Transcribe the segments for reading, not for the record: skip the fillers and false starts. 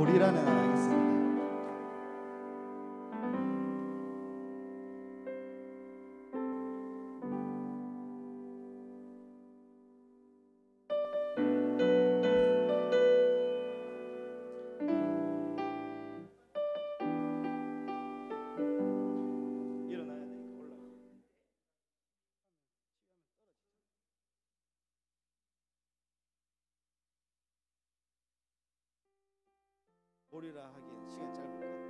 보리라는 안 하겠습니다. 보리라 하기엔 시간 짧을 것 같아.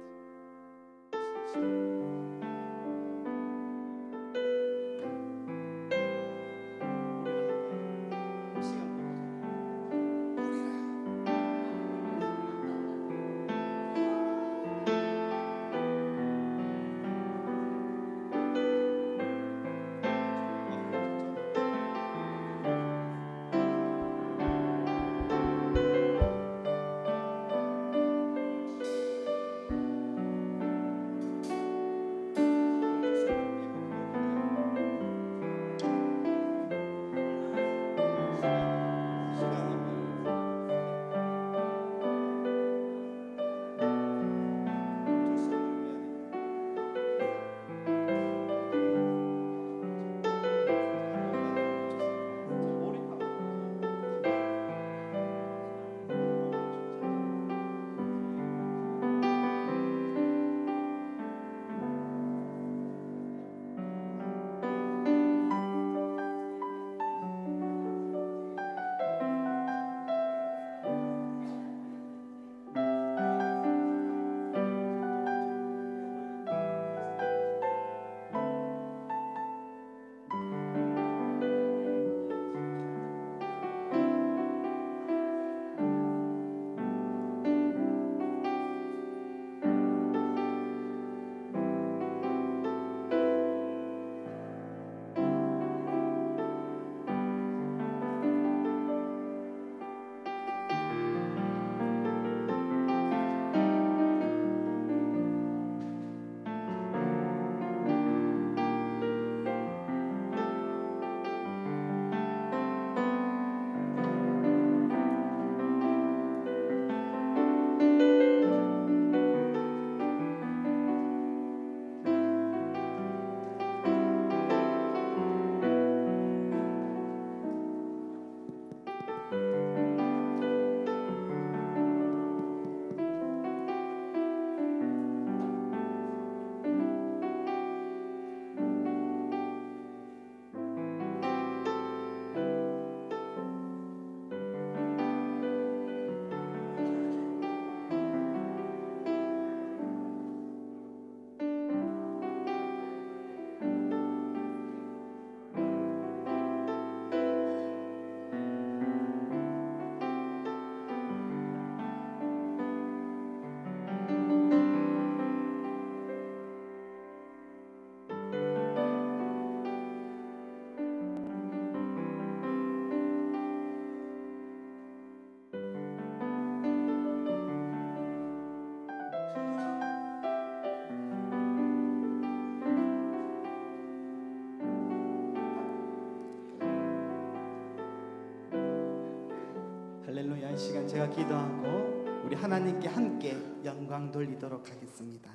할렐루야. 이 시간 제가 기도하고 우리 하나님께 함께 영광 돌리도록 하겠습니다.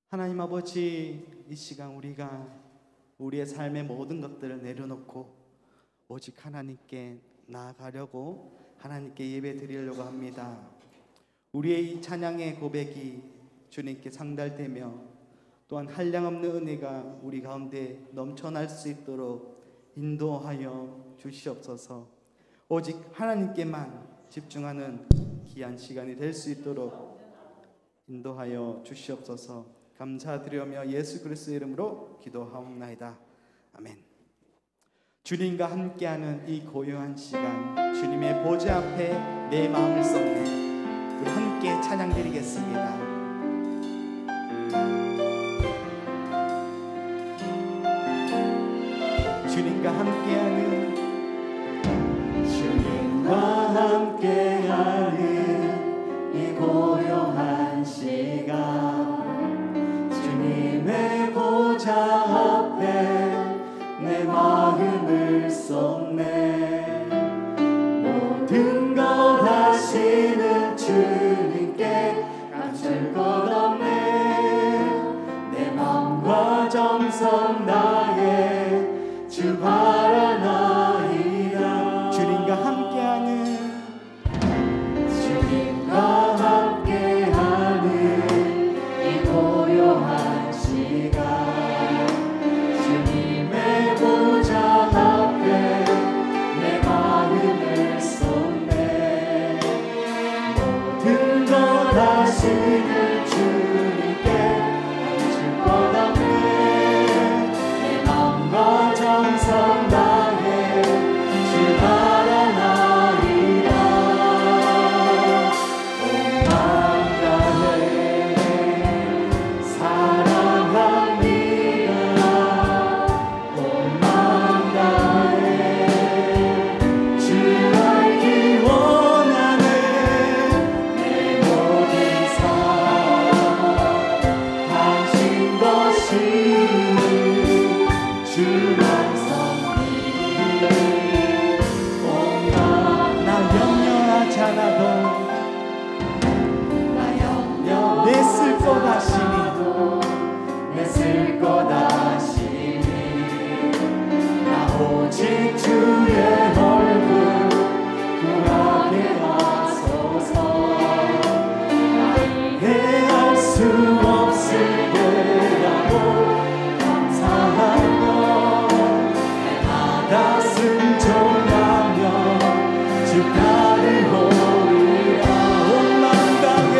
하나님 아버지, 이 시간 우리가 우리의 삶의 모든 것들을 내려놓고 오직 하나님께 나아가려고 하나님께 예배 드리려고 합니다. 우리의 이 찬양의 고백이 주님께 상달되며 또한 한량없는 은혜가 우리 가운데 넘쳐날 수 있도록 인도하여 주시옵소서. 오직 하나님께만 집중하는 귀한 시간이 될 수 있도록 인도하여 주시옵소서. 감사드리며 예수 그리스도의 이름으로 기도하옵나이다. 아멘. 주님과 함께하는 이 고요한 시간, 주님의 보좌 앞에 내 마음을 쏟네. 우리 함께 찬양 드리겠습니다. 주님과 함께하는 이 고요한 시간, 주님의 보좌 앞에 내 마음을 쏟네. 모든 것 아시는 주님께 감출 것 없네. 내 마음과 정성 다해 주 바라나이다. 주님과 함께하는 이 고요한 시간, 주님의 보좌 앞에 내 마음을 쏟네. 모든 것 아시는 주님께 감출 것 없네. 내 마음과 정성 다해 주 바라나이다. 오직 주의 얼굴 구하게 하소서. 이해할 수 없을 때라도 감사하며 날마다 순종하며 주 따르오리라. 온 마음 다해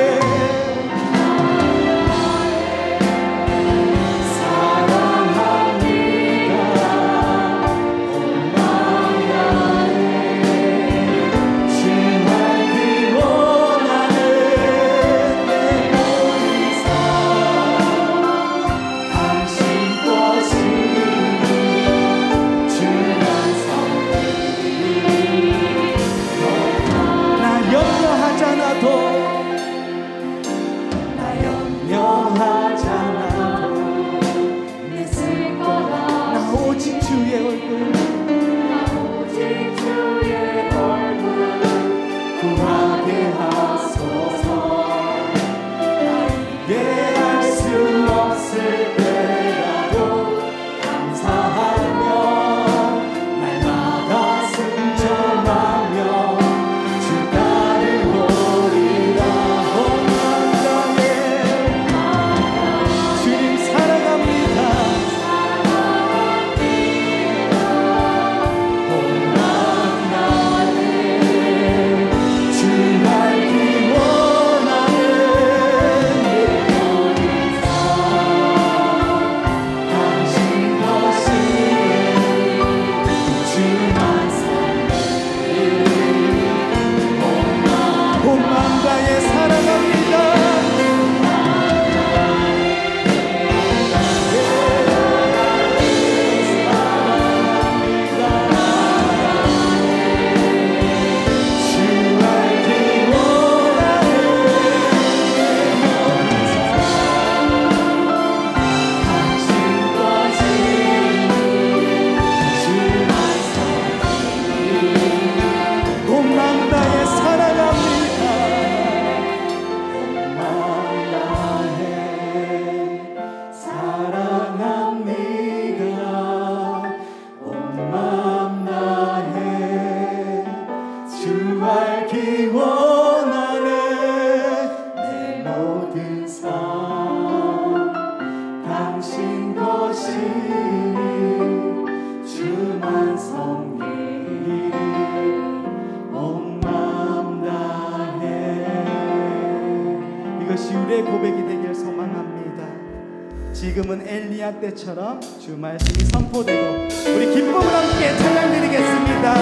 지금은 엘리야 때처럼 주 말씀이 선포되고 우리 기쁨을 함께 찬양드리겠습니다.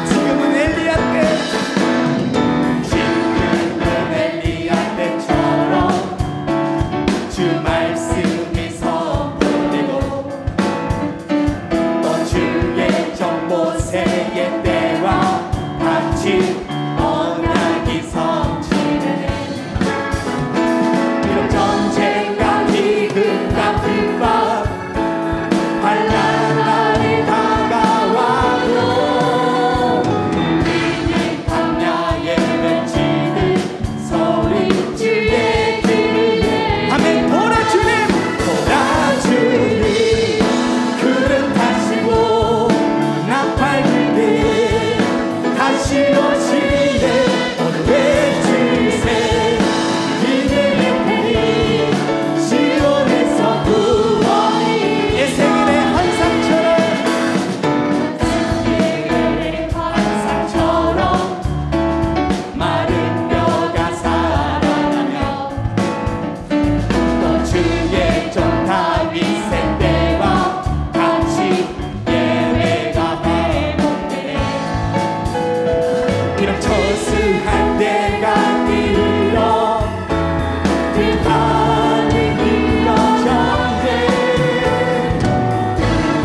지금은 엘리야 때, 지금은 엘리야 때처럼 주 말씀이 선포되고 또 주의 종 모세의 때와 같이 언약이 성취되네. 비록 전쟁과 기근과 불법 환난 날이 다가와도 우리는 광야에 외치는 소리 주의 길을 아멘. 보라 주님, 보라 주님, 그를 타시고 나팔 불때 다시 오시네. 어둠의 질세 이들의 피 시온에서 구원이 예생일의 환상처럼 마른 뼈가 살아나며 또 주의 종 다윗의 때와 같이 예배가 회복되네. 비록 처수할 때가 이르러 그 하늘 이어졌네.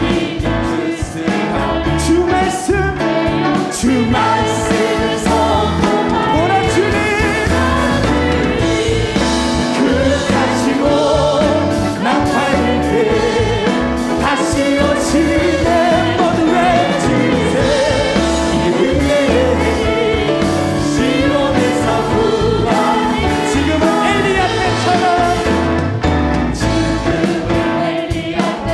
우리는 주스하고 주 말씀, 주 말씀을 선포하고 보라 주님, 그 가시고 나팔 불때 다시 오시네. 모두 외치세. 이은혜의 시온에서 구원. 지금은 엘리야 때처럼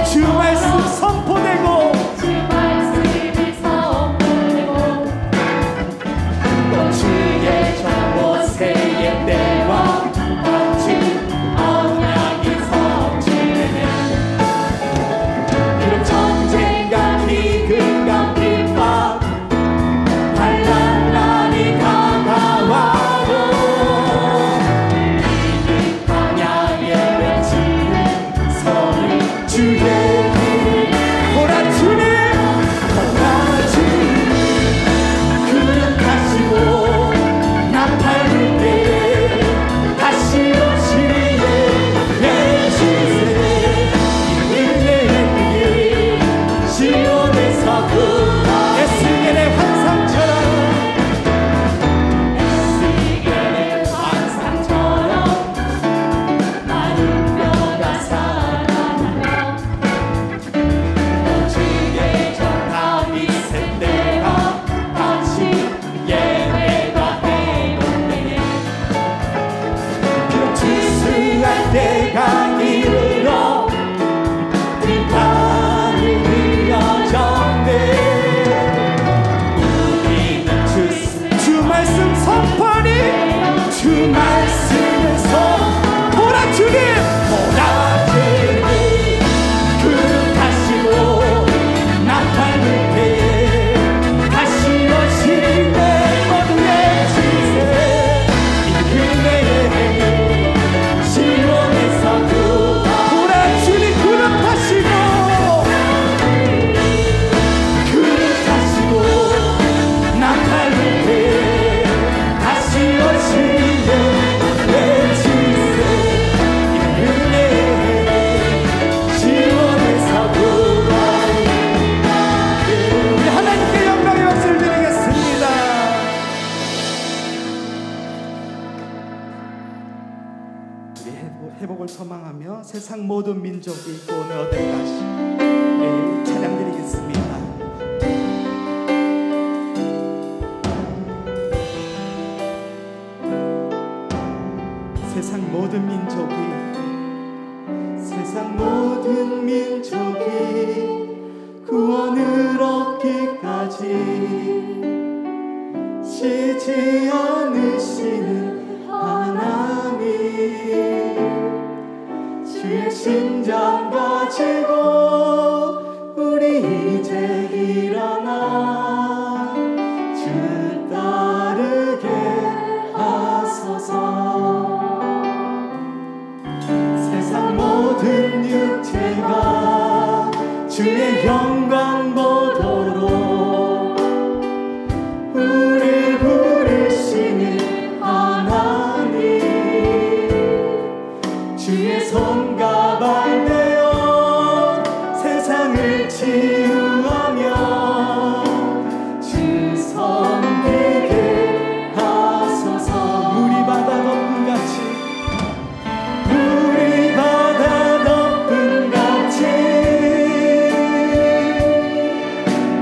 주 말씀 선포되고 또 주의 종 모세의 때와 같이 언약이 성취되네. 비록 전쟁과 기근과 핍박 환난 날이 다가와도 우리는 광야에 외치는 소리 주의 길. 보라 주님, 보라 주님, 그를 타시고 나팔 불때 다시 오시네. 외치세. 이은혜의 길 시온에서 구원. 에스겔의 환상처럼 마른 뼈가 살아나며 또 주의 종 다윗의 때와 같이 예배가 회복되네. 비록 추수할 때가 이르러 들판을 이어졌네. 우리는 주 말씀 선포하니 주 말씀을 보라 주님, 보라 주님, 그 타시고 나팔 불때 다시 오시네. 모두 외치세. 이은혜의 시온에서 구원. 보라 주님, 그를 타시고 그를 타시고 나팔 불때 다시 오시네. 외치세. 이은혜의 시온에서 구원. 우리 하나님께 영광의 박수를 드리겠습니다. 우리 회복을 소망하며 세상 모든 민족이 구원을 얻을 것이 우리 찬양드리겠습니다. 세상 모든 민족이, 세상 모든 민족이 구원을 얻기까지 쉬지 않으시는 하나님, 주의 심장 가지고 우리 이제 일어나 주 따르게 하소서. 주의 영광 보도록 우리 부르시는 하나님, 주의 손가방 되어 세상을 치유하며 주 섬기게 하소서. 물이 바다 덮음같이, 물이 바다 덮음같이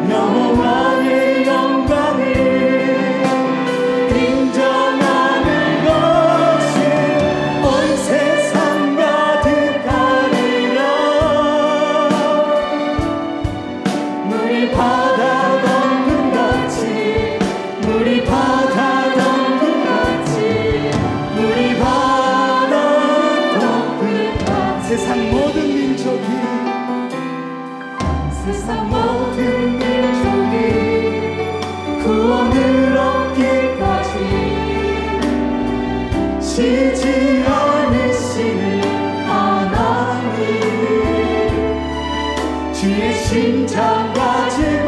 여호와의 영광을 인정하는 것이 온 세상 가득하리라. 물이 바다 덮음같이, 물이 바다 덮음같이, 물이 바다 덮음같이 세상 모든 민족이, 세상 모든 민족이 구원을 얻기까지 쉬지 않으시는 하나님, 주의 심장 가지고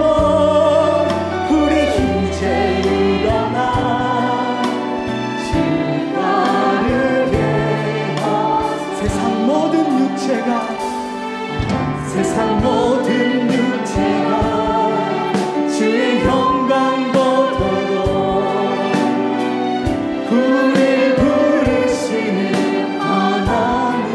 우리 이제 일어나 주 따르게 하소서. 세상 모든 육체가, 세상 모든 육체가 주의 영광 보도록 우리 부르시는 하나님,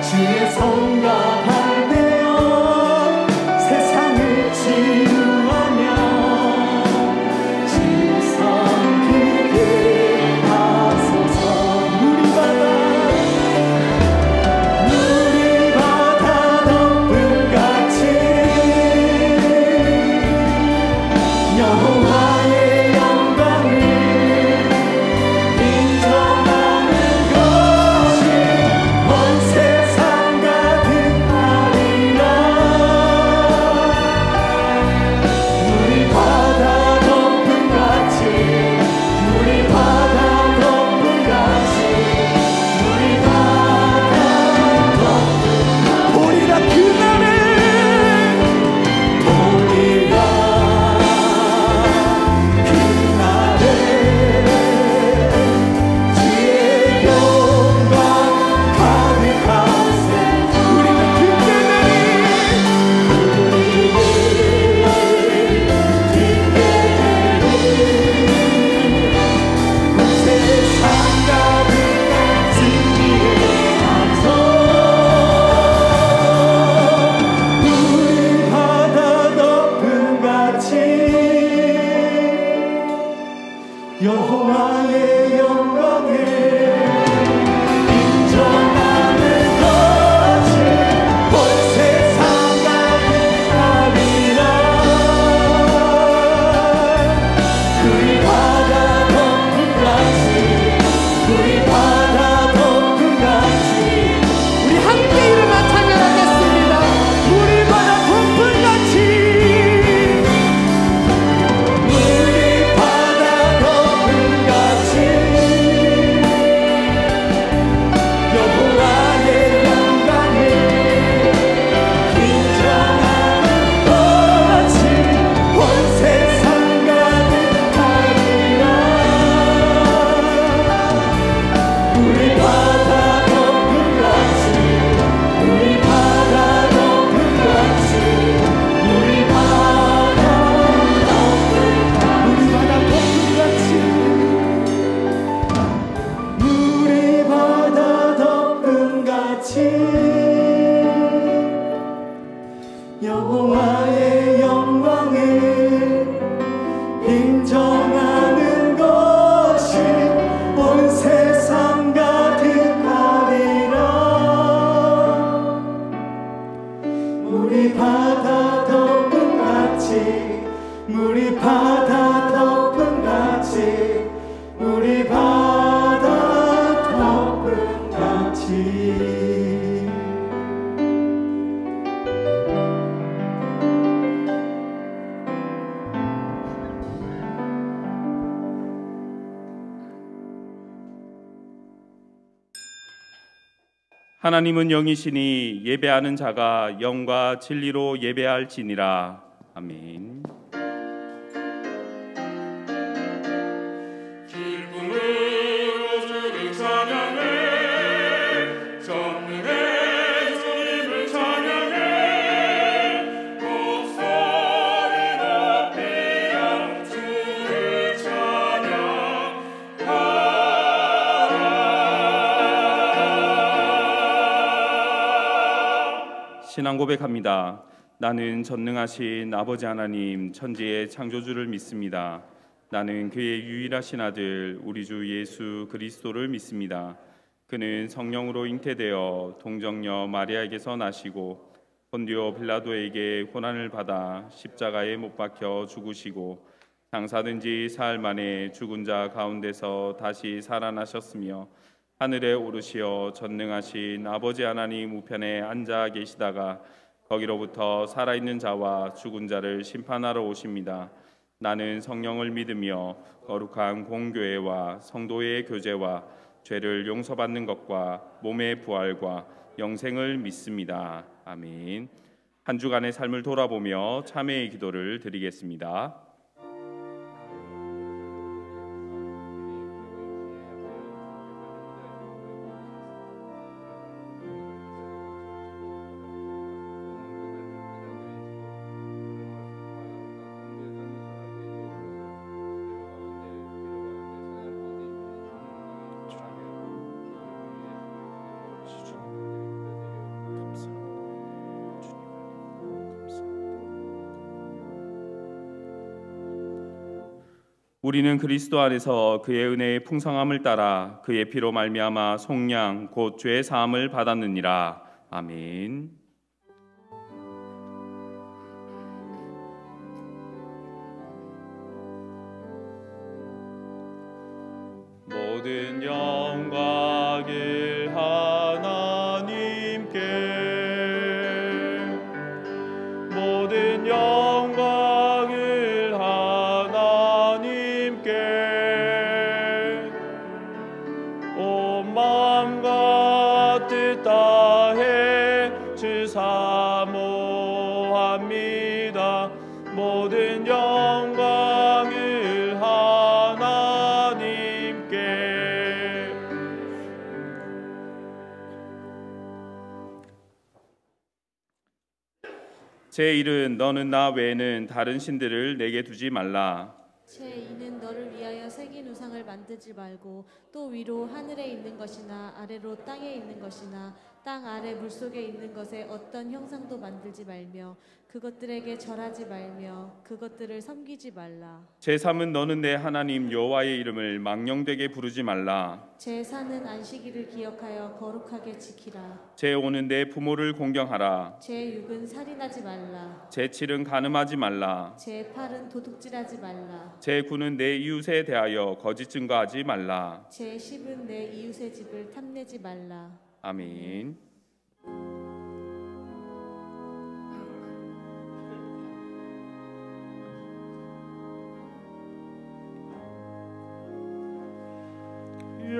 주의 손과 발 되어 세상을 치유하며 주 섬기게 하소서. 물이 바다, 물이 바다 덮음같이 여호와의 영광을 인정하는 것이 온 세상 가득하리라. 물이 바다 덮음같이, 물이 바다 덮음같이, 물이 바다 덮음같이 보리라. 그날에 보리라. 그날에 주의 영광 가득하세. 우리는 그때되리, 온 세상 가득한 승리의 함성. 물이 바다 덮음같이 여호와의 영광을 인정하는 것이 온 세상 가득하리라. 물이 바다 덮음같이, 물이 바다 덮음같이 우리 함께 일어나 찬양하겠습니다. 물이 바다 덮음같이, 물이 바다 덮음같이 여호와의 영광을 인정하는 것이 온 세상 가득하리라. 물이 바다 덮음같이, 물이 바다 덮음같이, 물이 바다 덮음같이, 물이 바다 덮음같이 여호와의 영광을 인정하는 것이 온 세상 가득하리라. 물이 바다 덮음같이, 물이 바다 덮음같이, 물이 바다 덮음같이. 하나님은 영이시니 예배하는 자가 영과 진리로 예배할지니라. 아멘. 기쁨으로 주를 찬양해, 전능의 주님을 찬양해, 목소리 높이며 주를 찬양하라. 신앙 고백합니다. 나는 전능하신 아버지 하나님 천지의 창조주를 믿습니다. 나는 그의 유일하신 아들 우리 주 예수 그리스도를 믿습니다. 그는 성령으로 잉태되어 동정녀 마리아에게서 나시고 본디오 빌라도에게 고난을 받아 십자가에 못 박혀 죽으시고 장사된 지 사흘 만에 죽은 자 가운데서 다시 살아나셨으며 하늘에 오르시어 전능하신 아버지 하나님 우편에 앉아 계시다가 거기로부터 살아있는 자와 죽은 자를 심판하러 오십니다. 나는 성령을 믿으며 거룩한 공교회와 성도의 교제와 죄를 용서받는 것과 몸의 부활과 영생을 믿습니다. 아멘. 한 주간의 삶을 돌아보며 참회의 기도를 드리겠습니다. 우리는 그리스도 안에서 그의 은혜의 풍성함을 따라 그의 피로 말미암아 속량 곧 죄 사함을 받았느니라. 아멘. 모든 영광을 하나님께, 모든 영광을 하나님께, 온 마음과 뜻 다해 주 사모합니다. 모든 영광을 하나님께. 제1은 너는 나 외에는 다른 신들을 내게 두지 말라. 제2는 너를 위하여 새긴 우상을 만들지 말고 또 위로 하늘에 있는 것이나 아래로 땅에 있는 것이나 땅 아래 물속에 있는 것에 어떤 형상도 만들지 말며 그것들에게 절하지 말며 그것들을 섬기지 말라. 제3은 너는 내 하나님 여호와의 이름을 망령되게 부르지 말라. 제4는 안식일을 기억하여 거룩하게 지키라. 제5는 내 부모를 공경하라. 제6은 살인하지 말라. 제7은 간음하지 말라. 제8은 도둑질하지 말라. 제9는 내 이웃에 대하여 거짓 증거하지 말라. 제10은 내 이웃의 집을 탐내지 말라. 아멘.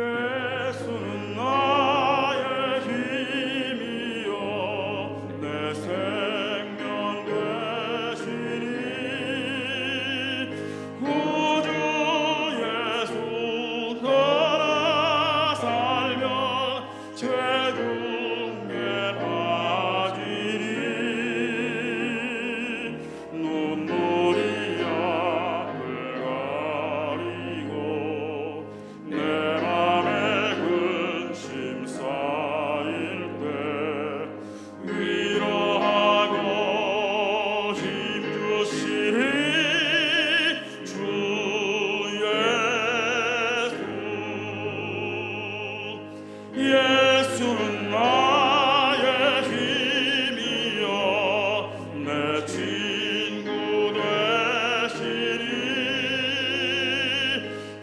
예수는 나의 힘이요 내 생명 되시니 구주 예수 따라 살면 죄 중에 빠지리 눈물이 앞을 가리고 내 예수는 나의 힘이요 내 친구 되시니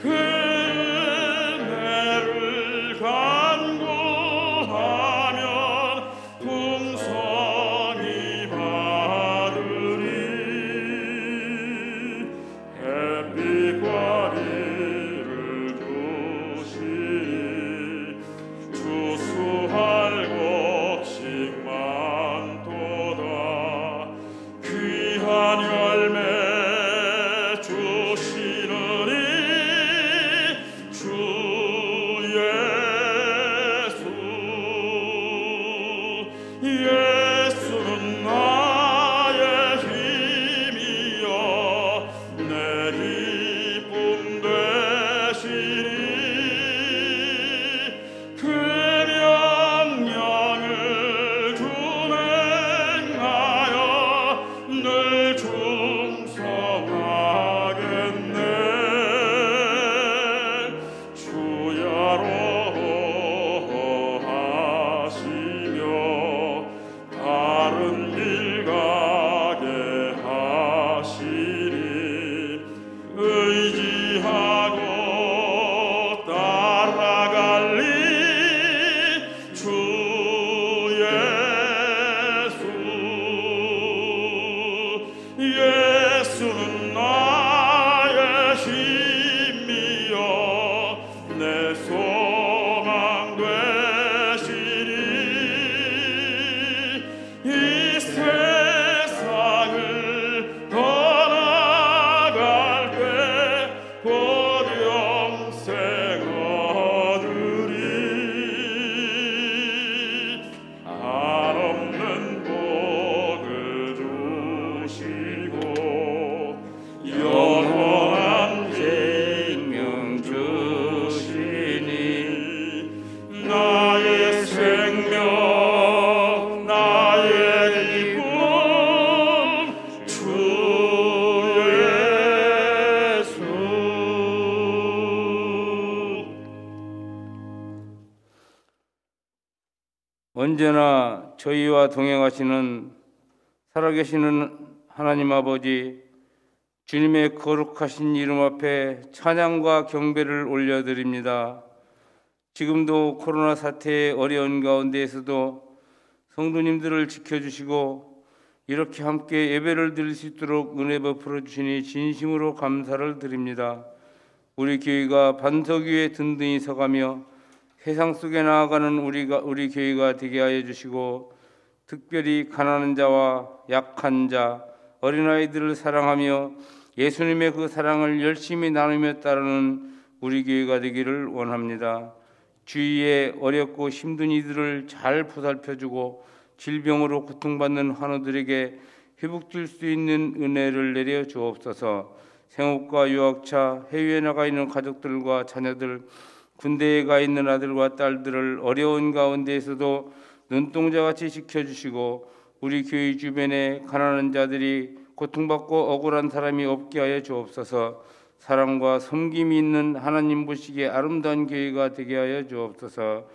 그 은혜를 간구하면 풍성히 받으리. 햇빛과 이를 주시니 주수하 언제나 저희와 동행하시는 살아계시는 하나님 아버지, 주님의 거룩하신 이름 앞에 찬양과 경배를 올려드립니다. 지금도 코로나 사태의 어려운 가운데에서도 성도님들을 지켜주시고 이렇게 함께 예배를 드릴 수 있도록 은혜 베풀어 주시니 진심으로 감사를 드립니다. 우리 교회가 반석 위에 든든히 서가며 세상 속에 나아가는 우리 교회가 되게 하여 주시고, 특별히 가난한 자와 약한 자, 어린아이들을 사랑하며 예수님의 그 사랑을 열심히 나누며 따르는 우리 교회가 되기를 원합니다. 주위에 어렵고 힘든 이들을 잘 보살펴주고 질병으로 고통받는 환우들에게 회복될 수 있는 은혜를 내려 주옵소서. 생업과 유학차, 해외에 나가 있는 가족들과 자녀들, 군대에 가 있는 아들과 딸들을 어려운 가운데에서도 눈동자같이 지켜주시고, 우리 교회 주변에 가난한 자들이 고통받고 억울한 사람이 없게 하여 주옵소서. 사랑과 섬김이 있는 하나님 보시기에 아름다운 교회가 되게 하여 주옵소서.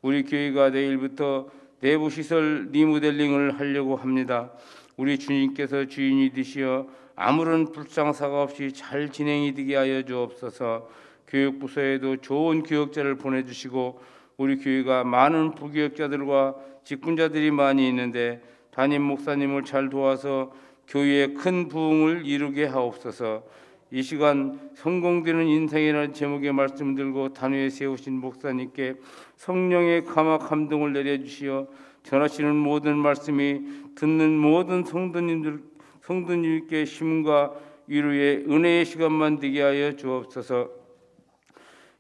우리 교회가 내일부터 내부 시설 리모델링을 하려고 합니다. 우리 주님께서 주인이 되시어 아무런 불상사가 없이 잘 진행이 되게 하여 주옵소서. 교육부서에도 좋은 교역자를 보내주시고, 우리 교회가 많은 부교역자들과 직분자들이 많이 있는데 담임 목사님을 잘 도와서 교회의 큰 부흥을 이루게 하옵소서. 이 시간 성공되는 인생이라는 제목의 말씀 들고 단위에 세우신 목사님께 성령의 감화 감동을 내려주시어 전하시는 모든 말씀이 듣는 모든 성도님께 힘과 위로의 은혜의 시간만 되게 하여 주옵소서.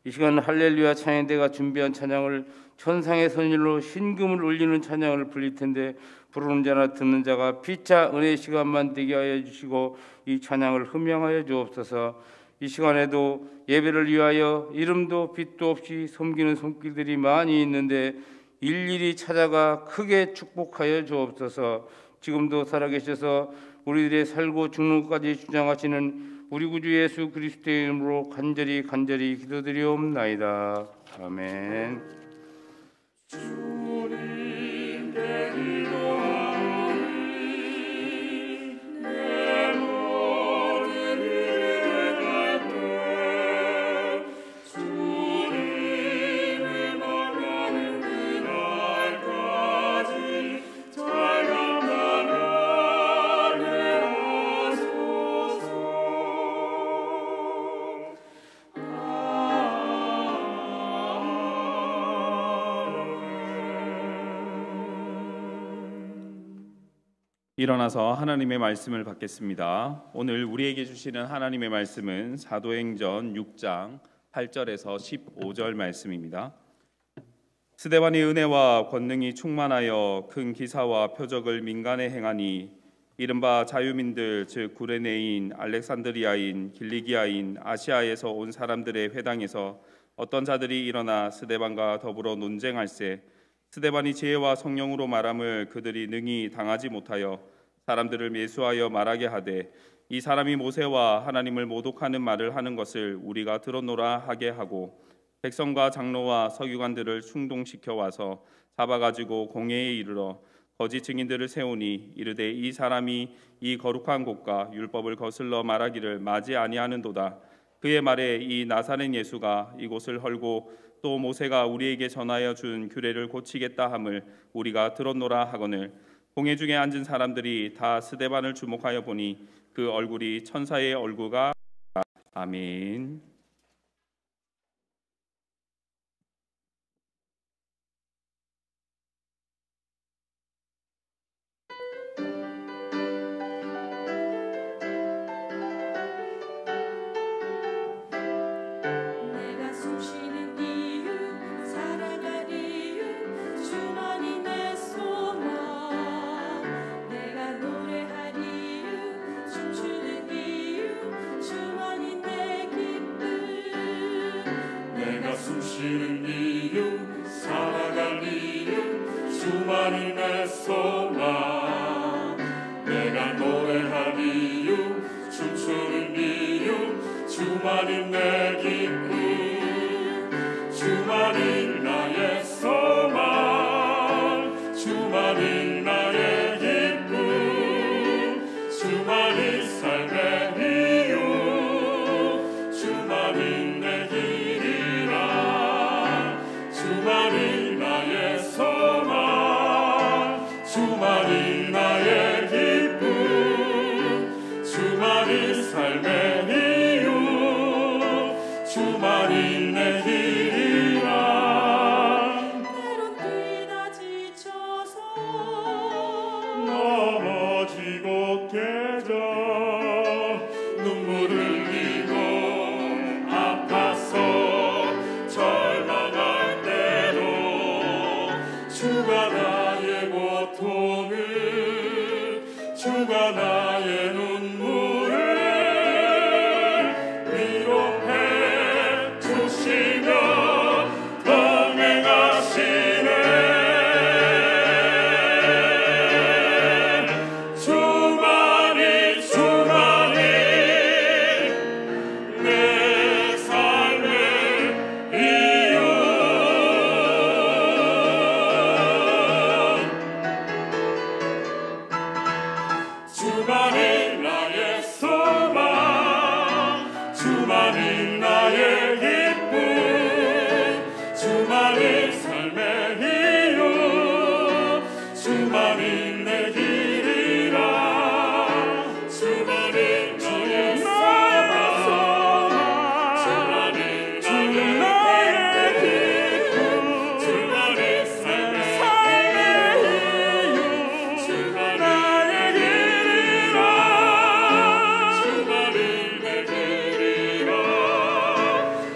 이 시간 할렐루야 찬양대가 준비한 찬양을 천상의 선율로 신금을 울리는 찬양을 불릴 텐데, 부르는 자나 듣는 자가 피차 은혜의 시간만 되게 하여 주시고 이 찬양을 흠양하여 주옵소서. 이 시간에도 예배를 위하여 이름도 빛도 없이 섬기는 손길들이 많이 있는데 일일이 찾아가 크게 축복하여 주옵소서. 지금도 살아계셔서 우리들의 살고 죽는 것까지 주장하시는 우리 구주 예수 그리스도의 이름으로 간절히 기도드리옵나이다. 아멘. 일어나서 하나님의 말씀을 받겠습니다. 오늘 우리에게 주시는 하나님의 말씀은 사도행전 6장 8절에서 15절 말씀입니다. 스데반이 은혜와 권능이 충만하여 큰 기사와 표적을 민간에 행하니 이른바 자유민들 즉 구레네인, 알렉산드리아인, 길리기아인, 아시아에서 온 사람들의 회당에서 어떤 자들이 일어나 스데반과 더불어 논쟁할세 스데반이 지혜와 성령으로 말함을 그들이 능히 당하지 못하여 사람들을 매수하여 말하게 하되 이 사람이 모세와 하나님을 모독하는 말을 하는 것을 우리가 들었노라 하게 하고 백성과 장로와 서기관들을 충동시켜 와서 잡아가지고 공회에 이르러 거짓 증인들을 세우니 이르되 이 사람이 이 거룩한 곳과 율법을 거슬러 말하기를 마지 아니하는도다. 그의 말에 이 나사렛 예수가 이곳을 헐고 또 모세가 우리에게 전하여 준 규례를 고치겠다 함을 우리가 들었노라 하거늘 공회 중에 앉은 사람들이 다 스데반을 주목하여 보니 그 얼굴이 천사의 얼굴과 아멘. 숨쉬는 이유 살아갈 이유 주만이 내 소망 내가 노래할 이유 춤추는 이유 주만이 내 기쁨 주만이 나의 소망 주가 나의 고통을, 주가 나의 눈물을 위로해 주시며 동행하시네. 주만이 주만이 내 삶의 이유. 주만이 나의 소망, 주만이 나의 기쁨, 주만이 삶의 이유, 주만이 내 길이라. 주만이 나의 소망, 주만이 나의 기쁨, 주만이 삶의 이유, 주만이 나의 길이라. 주만이 내 길이라.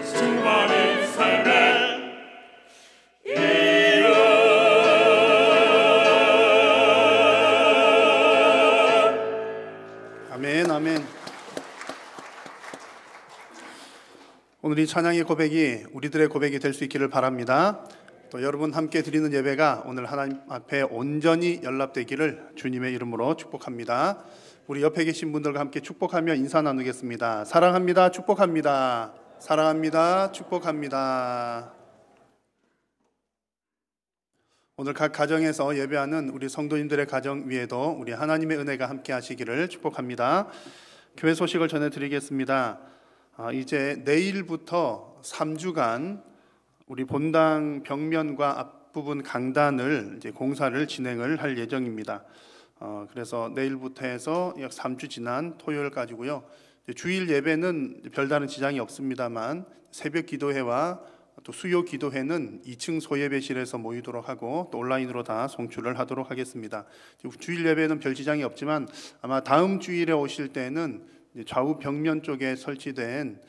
주만이 삶의 이유. 아멘, 아멘. 오늘 이 찬양의 고백이 우리들의 고백이 될 수 있기를 바랍니다. 또 여러분 함께 드리는 예배가 오늘 하나님 앞에 온전히 연락되기를 주님의 이름으로 축복합니다. 우리 옆에 계신 분들과 함께 축복하며 인사 나누겠습니다. 사랑합니다. 축복합니다. 사랑합니다. 축복합니다. 오늘 각 가정에서 예배하는 우리 성도님들의 가정 위에도 우리 하나님의 은혜가 함께 하시기를 축복합니다. 교회 소식을 전해드리겠습니다. 이제 내일부터 3주간 우리 본당 벽면과 앞부분 강단을 이제 공사를 진행을 할 예정입니다. 그래서 내일부터 해서 약 3주 지난 토요일까지고요. 주일 예배는 별다른 지장이 없습니다만 새벽 기도회와 또 수요 기도회는 2층 소예배실에서 모이도록 하고 또 온라인으로 다 송출을 하도록 하겠습니다. 주일 예배는 별 지장이 없지만 아마 다음 주일에 오실 때는 좌우 벽면 쪽에 설치된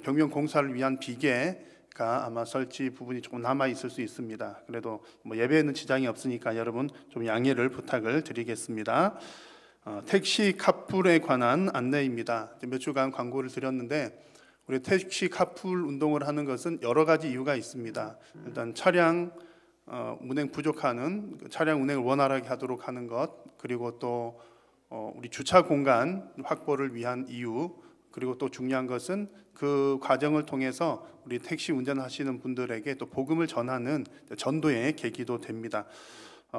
벽면 공사를 위한 비계가 아마 설치 부분이 조금 남아 있을 수 있습니다. 그래도 뭐 예배에는 지장이 없으니까 여러분 좀 양해를 부탁을 드리겠습니다. 택시 카풀에 관한 안내입니다. 몇 주간 광고를 드렸는데 우리 택시 카풀 운동을 하는 것은 여러 가지 이유가 있습니다. 일단 차량 운행 부족하는 차량 운행을 원활하게 하도록 하는 것, 그리고 또 우리 주차 공간 확보를 위한 이유, 그리고 또 중요한 것은 그 과정을 통해서 우리 택시 운전하시는 분들에게 또 복음을 전하는 전도의 계기도 됩니다.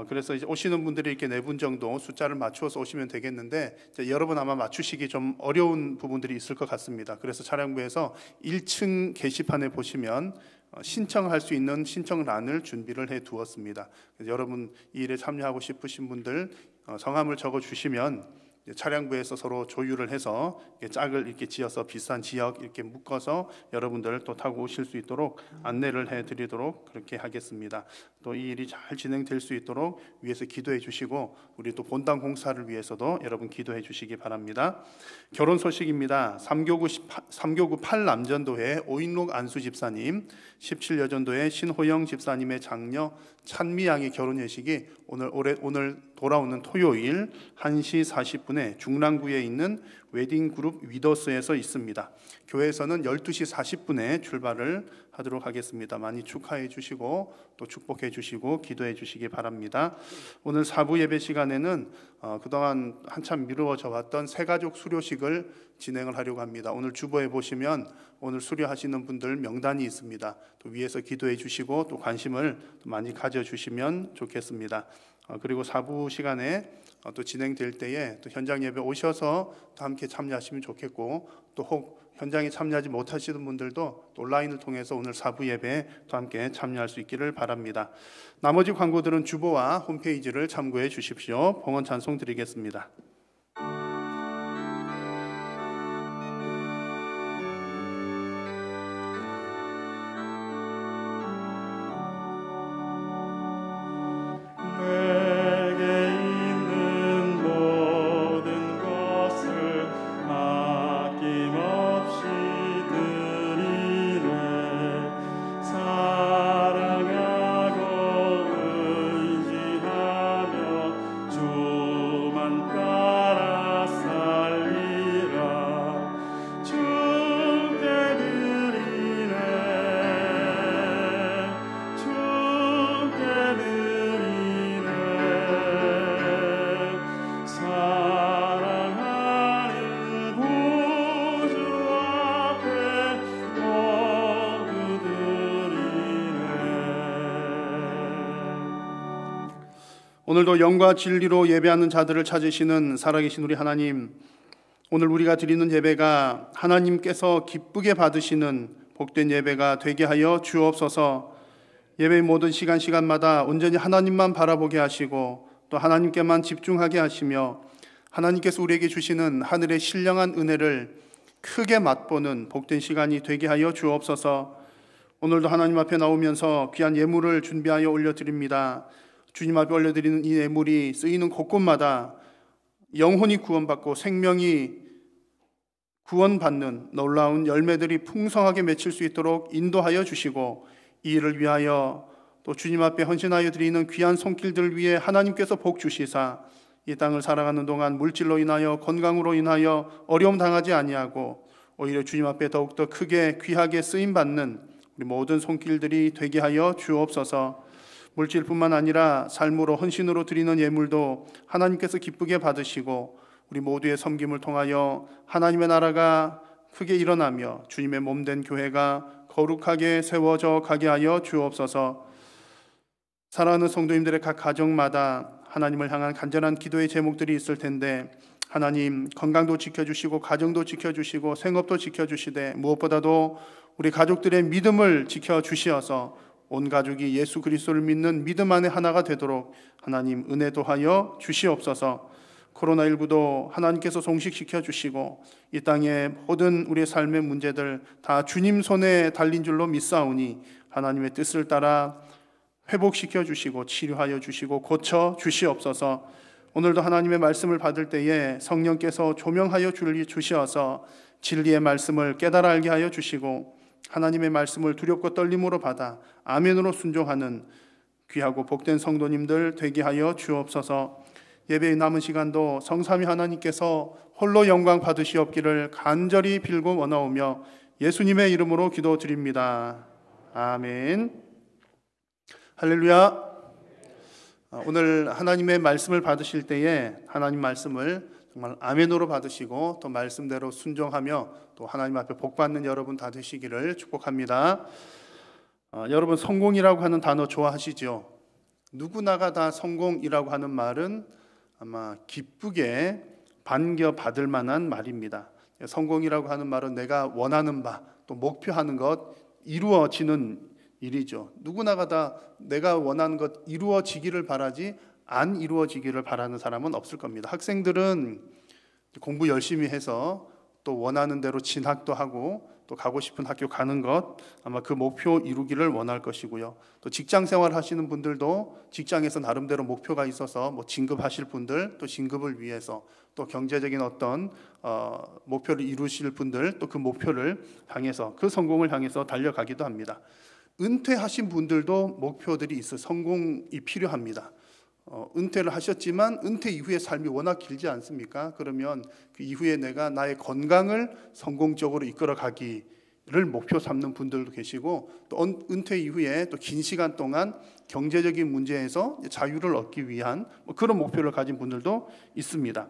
그래서 이제 오시는 분들이 이렇게 4분 정도 숫자를 맞추어서 오시면 되겠는데 여러분 아마 맞추시기 좀 어려운 부분들이 있을 것 같습니다. 그래서 차량부에서 1층 게시판에 보시면 신청할 수 있는 신청란을 준비를 해 두었습니다. 그래서 여러분 이 일에 참여하고 싶으신 분들 성함을 적어 주시면 차량부에서 서로 조율을 해서 짝을 이렇게 지어서 비싼 지역 이렇게 묶어서 여러분들 또 타고 오실 수 있도록 안내를 해드리도록 그렇게 하겠습니다. 또 이 일이 잘 진행될 수 있도록 위에서 기도해 주시고 우리 또 본당 공사를 위해서도 여러분 기도해 주시기 바랍니다. 결혼 소식입니다. 3교구 8남전도회 오인록 안수 집사님, 17여전도회 신호영 집사님의 장녀 찬미양의 결혼 예식이 오늘 돌아오는 토요일 1시 40분에 중랑구에 있는 웨딩그룹 위더스에서 있습니다. 교회에서는 12시 40분에 출발을 하도록 하겠습니다. 많이 축하해 주시고 또 축복해 주시고 기도해 주시기 바랍니다. 오늘 4부 예배 시간에는 그동안 한참 미루어져 왔던 새가족 수료식을 진행을 하려고 합니다. 오늘 주보에 보시면 오늘 수료하시는 분들 명단이 있습니다. 또 위에서 기도해 주시고 또 관심을 많이 가져주시면 좋겠습니다. 그리고 4부 시간에 또 진행될 때에 또 현장 예배 오셔서 또 함께 참여하시면 좋겠고 또 혹 현장에 참여하지 못하시는 분들도 또 온라인을 통해서 오늘 4부 예배에 또 함께 참여할 수 있기를 바랍니다. 나머지 광고들은 주보와 홈페이지를 참고해 주십시오. 봉헌 찬송 드리겠습니다. 오늘도 영과 진리로 예배하는 자들을 찾으시는 살아계신 우리 하나님, 오늘 우리가 드리는 예배가 하나님께서 기쁘게 받으시는 복된 예배가 되게 하여 주옵소서. 예배의 모든 시간마다 온전히 하나님만 바라보게 하시고 또 하나님께만 집중하게 하시며 하나님께서 우리에게 주시는 하늘의 신령한 은혜를 크게 맛보는 복된 시간이 되게 하여 주옵소서. 오늘도 하나님 앞에 나오면서 귀한 예물을 준비하여 올려드립니다. 주님 앞에 올려드리는 이 예물이 쓰이는 곳곳마다 영혼이 구원받고 생명이 구원받는 놀라운 열매들이 풍성하게 맺힐 수 있도록 인도하여 주시고, 이 일을 위하여 또 주님 앞에 헌신하여 드리는 귀한 손길들을 위해 하나님께서 복 주시사 이 땅을 살아가는 동안 물질로 인하여 건강으로 인하여 어려움 당하지 아니하고 오히려 주님 앞에 더욱더 크게 귀하게 쓰임받는 우리 모든 손길들이 되게 하여 주옵소서. 물질뿐만 아니라 삶으로 헌신으로 드리는 예물도 하나님께서 기쁘게 받으시고 우리 모두의 섬김을 통하여 하나님의 나라가 크게 일어나며 주님의 몸된 교회가 거룩하게 세워져 가게 하여 주옵소서. 사랑하는 성도님들의 각 가정마다 하나님을 향한 간절한 기도의 제목들이 있을 텐데, 하나님 건강도 지켜주시고 가정도 지켜주시고 생업도 지켜주시되 무엇보다도 우리 가족들의 믿음을 지켜주시어서 온 가족이 예수 그리스도를 믿는 믿음 안에 하나가 되도록 하나님 은혜도 하여 주시옵소서. 코로나19도 하나님께서 종식시켜 주시고 이 땅의 모든 우리의 삶의 문제들 다 주님 손에 달린 줄로 믿사오니 하나님의 뜻을 따라 회복시켜 주시고 치료하여 주시고 고쳐 주시옵소서. 오늘도 하나님의 말씀을 받을 때에 성령께서 조명하여 주시어서 진리의 말씀을 깨달아 알게 하여 주시고 하나님의 말씀을 두렵고 떨림으로 받아 아멘으로 순종하는 귀하고 복된 성도님들 되게 하여 주옵소서. 예배의 남은 시간도 성삼위 하나님께서 홀로 영광 받으시옵기를 간절히 빌고 원하오며 예수님의 이름으로 기도드립니다. 아멘. 할렐루야. 오늘 하나님의 말씀을 받으실 때에 하나님 말씀을 정말 아멘으로 받으시고 또 말씀대로 순종하며 또 하나님 앞에 복받는 여러분 다 되시기를 축복합니다. 여러분 성공이라고 하는 단어 좋아하시죠? 누구나가 다 성공이라고 하는 말은 아마 기쁘게 반겨받을 만한 말입니다. 성공이라고 하는 말은 내가 원하는 바 또 목표하는 것 이루어지는 일이죠. 누구나가 다 내가 원하는 것 이루어지기를 바라지 안 이루어지기를 바라는 사람은 없을 겁니다. 학생들은 공부 열심히 해서 또 원하는 대로 진학도 하고 또 가고 싶은 학교 가는 것 아마 그 목표 이루기를 원할 것이고요. 또 직장 생활 하시는 분들도 직장에서 나름대로 목표가 있어서 뭐 진급하실 분들 또 진급을 위해서 또 경제적인 어떤 목표를 이루실 분들 또 그 목표를 향해서 그 성공을 향해서 달려가기도 합니다. 은퇴하신 분들도 목표들이 있어 성공이 필요합니다. 은퇴를 하셨지만 은퇴 이후의 삶이 워낙 길지 않습니까? 그러면 그 이후에 내가 나의 건강을 성공적으로 이끌어 가기를 목표 삼는 분들도 계시고 또 은퇴 이후에 또 긴 시간 동안 경제적인 문제에서 자유를 얻기 위한 그런 목표를 가진 분들도 있습니다.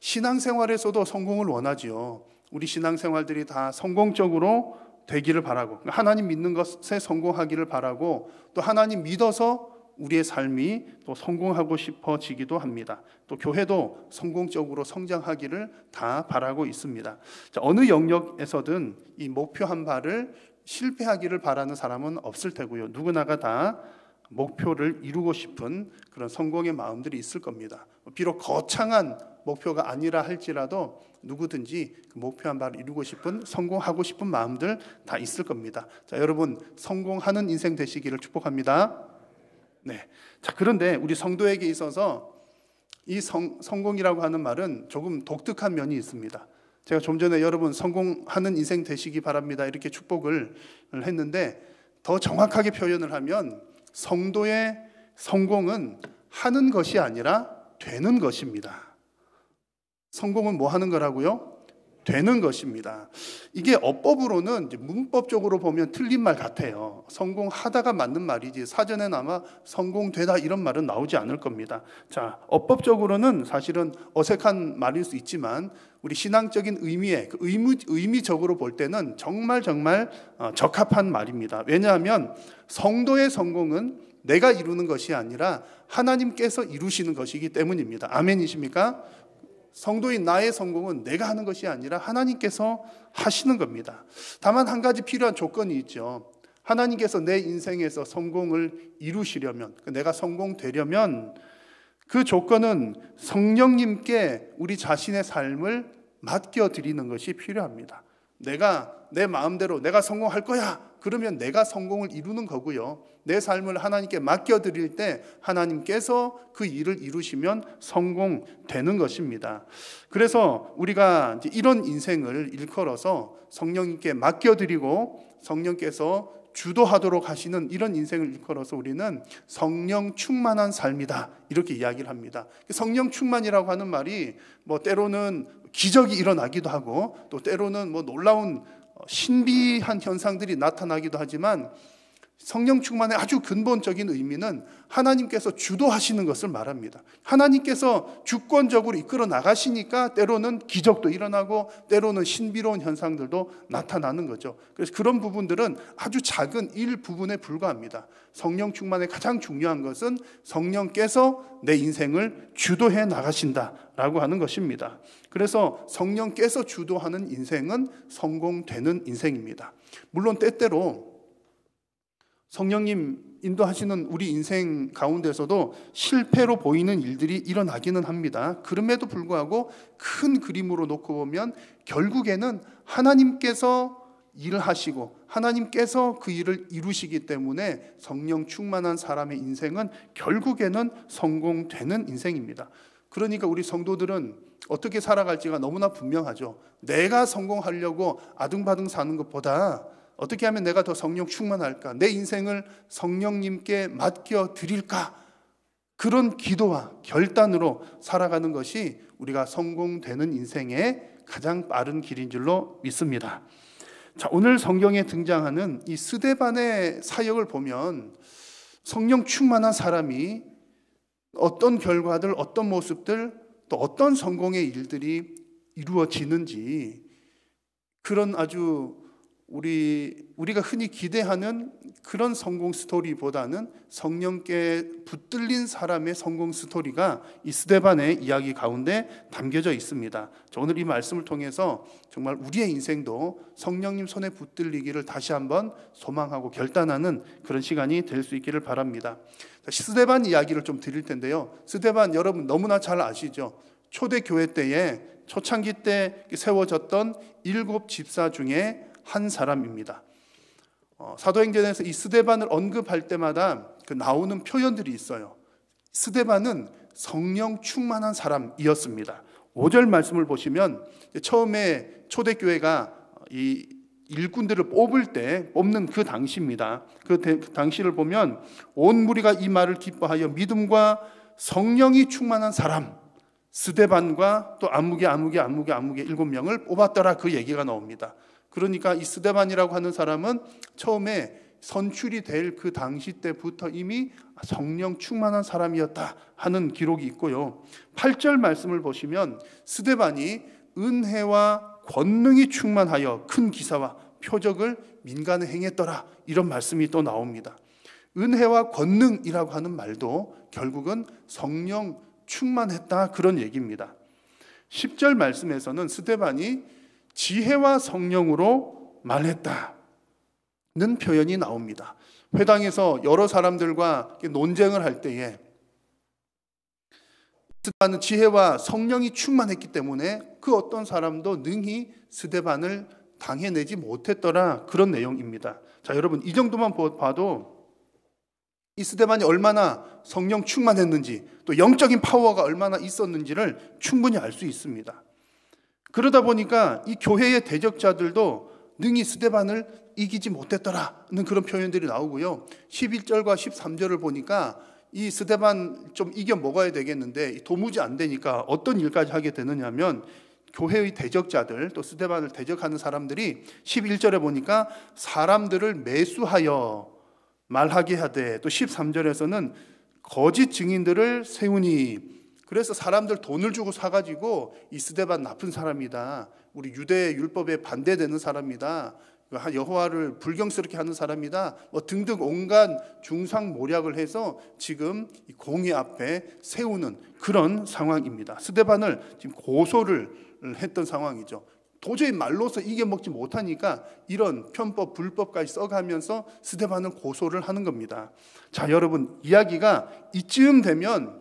신앙생활에서도 성공을 원하지요. 우리 신앙생활들이 다 성공적으로 되기를 바라고 하나님 믿는 것에 성공하기를 바라고 또 하나님 믿어서 우리의 삶이 또 성공하고 싶어지기도 합니다. 또 교회도 성공적으로 성장하기를 다 바라고 있습니다. 자, 어느 영역에서든 이 목표한 바를 실패하기를 바라는 사람은 없을 테고요. 누구나가 다 목표를 이루고 싶은 그런 성공의 마음들이 있을 겁니다. 비록 거창한 목표가 아니라 할지라도 누구든지 그 목표한 바를 이루고 싶은 성공하고 싶은 마음들 다 있을 겁니다. 자, 여러분 성공하는 인생 되시기를 축복합니다. 네. 자, 그런데 우리 성도에게 있어서 이 성공이라고 하는 말은 조금 독특한 면이 있습니다. 제가 좀 전에 여러분 성공하는 인생 되시기 바랍니다 이렇게 축복을 했는데 더 정확하게 표현을 하면 성도의 성공은 하는 것이 아니라 되는 것입니다. 성공은 뭐 하는 거라고요? 되는 것입니다. 이게 어법으로는 이제 문법적으로 보면 틀린 말 같아요. 성공하다가 맞는 말이지 사전에는 아마 성공되다 이런 말은 나오지 않을 겁니다. 자, 어법적으로는 사실은 어색한 말일 수 있지만 우리 신앙적인 의미에 그 의미적으로 볼 때는 정말 적합한 말입니다. 왜냐하면 성도의 성공은 내가 이루는 것이 아니라 하나님께서 이루시는 것이기 때문입니다. 아멘이십니까? 성도인 나의 성공은 내가 하는 것이 아니라 하나님께서 하시는 겁니다. 다만 한 가지 필요한 조건이 있죠. 하나님께서 내 인생에서 성공을 이루시려면, 내가 성공되려면 그 조건은 성령님께 우리 자신의 삶을 맡겨드리는 것이 필요합니다. 내가 내 마음대로 내가 성공할 거야, 그러면 내가 성공을 이루는 거고요. 내 삶을 하나님께 맡겨드릴 때 하나님께서 그 일을 이루시면 성공되는 것입니다. 그래서 우리가 이제 이런 인생을 일컬어서 성령님께 맡겨드리고 성령께서 주도하도록 하시는 이런 인생을 일컬어서 우리는 성령 충만한 삶이다, 이렇게 이야기를 합니다. 성령 충만이라고 하는 말이 뭐 때로는 기적이 일어나기도 하고 또 때로는 뭐 놀라운 신비한 현상들이 나타나기도 하지만 성령 충만의 아주 근본적인 의미는 하나님께서 주도하시는 것을 말합니다. 하나님께서 주권적으로 이끌어 나가시니까 때로는 기적도 일어나고 때로는 신비로운 현상들도 나타나는 거죠. 그래서 그런 부분들은 아주 작은 일부분에 불과합니다. 성령 충만의 가장 중요한 것은 성령께서 내 인생을 주도해 나가신다라고 하는 것입니다. 그래서 성령께서 주도하는 인생은 성공되는 인생입니다. 물론 때때로 성령님 인도하시는 우리 인생 가운데서도 실패로 보이는 일들이 일어나기는 합니다. 그럼에도 불구하고 큰 그림으로 놓고 보면 결국에는 하나님께서 일을 하시고 하나님께서 그 일을 이루시기 때문에 성령 충만한 사람의 인생은 결국에는 성공되는 인생입니다. 그러니까 우리 성도들은 어떻게 살아갈지가 너무나 분명하죠. 내가 성공하려고 아등바등 사는 것보다 어떻게 하면 내가 더 성령 충만할까? 내 인생을 성령님께 맡겨드릴까? 그런 기도와 결단으로 살아가는 것이 우리가 성공되는 인생의 가장 빠른 길인 줄로 믿습니다. 자, 오늘 성경에 등장하는 이 스데반의 사역을 보면 성령 충만한 사람이 어떤 결과들, 어떤 모습들, 또 어떤 성공의 일들이 이루어지는지 그런 아주 우리가 흔히 기대하는 그런 성공 스토리보다는 성령께 붙들린 사람의 성공 스토리가 이 스데반의 이야기 가운데 담겨져 있습니다. 오늘 이 말씀을 통해서 정말 우리의 인생도 성령님 손에 붙들리기를 다시 한번 소망하고 결단하는 그런 시간이 될 수 있기를 바랍니다. 스데반 이야기를 좀 드릴 텐데요. 스데반 여러분 너무나 잘 아시죠? 초대교회 때에 초창기 때 세워졌던 7 집사 중에 한 사람입니다. 사도행전에서 이 스데반을 언급할 때마다 그 나오는 표현들이 있어요. 스데반은 성령 충만한 사람이었습니다. 5절 말씀을 보시면 처음에 초대교회가 이 일꾼들을 뽑는 그 당시입니다. 그 당시를 보면 온 무리가 이 말을 기뻐하여 믿음과 성령이 충만한 사람 스데반과 또 아무개 7명을 뽑았더라, 그 얘기가 나옵니다. 그러니까 이 스데반이라고 하는 사람은 처음에 선출이 될 그 당시 때부터 이미 성령 충만한 사람이었다 하는 기록이 있고요. 8절 말씀을 보시면 스데반이 은혜와 권능이 충만하여 큰 기사와 표적을 민간에 행했더라, 이런 말씀이 또 나옵니다. 은혜와 권능이라고 하는 말도 결국은 성령 충만했다, 그런 얘기입니다. 10절 말씀에서는 스데반이 지혜와 성령으로 말했다는 표현이 나옵니다. 회당에서 여러 사람들과 논쟁을 할 때에 스데반은 지혜와 성령이 충만했기 때문에 그 어떤 사람도 능히 스데반을 당해내지 못했더라, 그런 내용입니다. 자, 여러분 이 정도만 봐도 이 스데반이 얼마나 성령 충만했는지 또 영적인 파워가 얼마나 있었는지를 충분히 알 수 있습니다. 그러다 보니까 이 교회의 대적자들도 능히 스데반을 이기지 못했더라는 그런 표현들이 나오고요. 11절과 13절을 보니까 이 스데반 좀 이겨 먹어야 되겠는데 도무지 안 되니까 어떤 일까지 하게 되느냐면 교회의 대적자들 또 스데반을 대적하는 사람들이 11절에 보니까 사람들을 매수하여 말하게 하되, 또 13절에서는 거짓 증인들을 세우니, 그래서 사람들 돈을 주고 사가지고 이 스데반 나쁜 사람이다, 우리 유대 율법에 반대되는 사람이다, 여호와를 불경스럽게 하는 사람이다, 뭐 등등 온갖 중상모략을 해서 지금 공회 앞에 세우는 그런 상황입니다. 스데반을 지금 고소를 했던 상황이죠. 도저히 말로서 이겨먹지 못하니까 이런 편법, 불법까지 써가면서 스데반을 고소를 하는 겁니다. 자, 여러분, 이야기가 이쯤 되면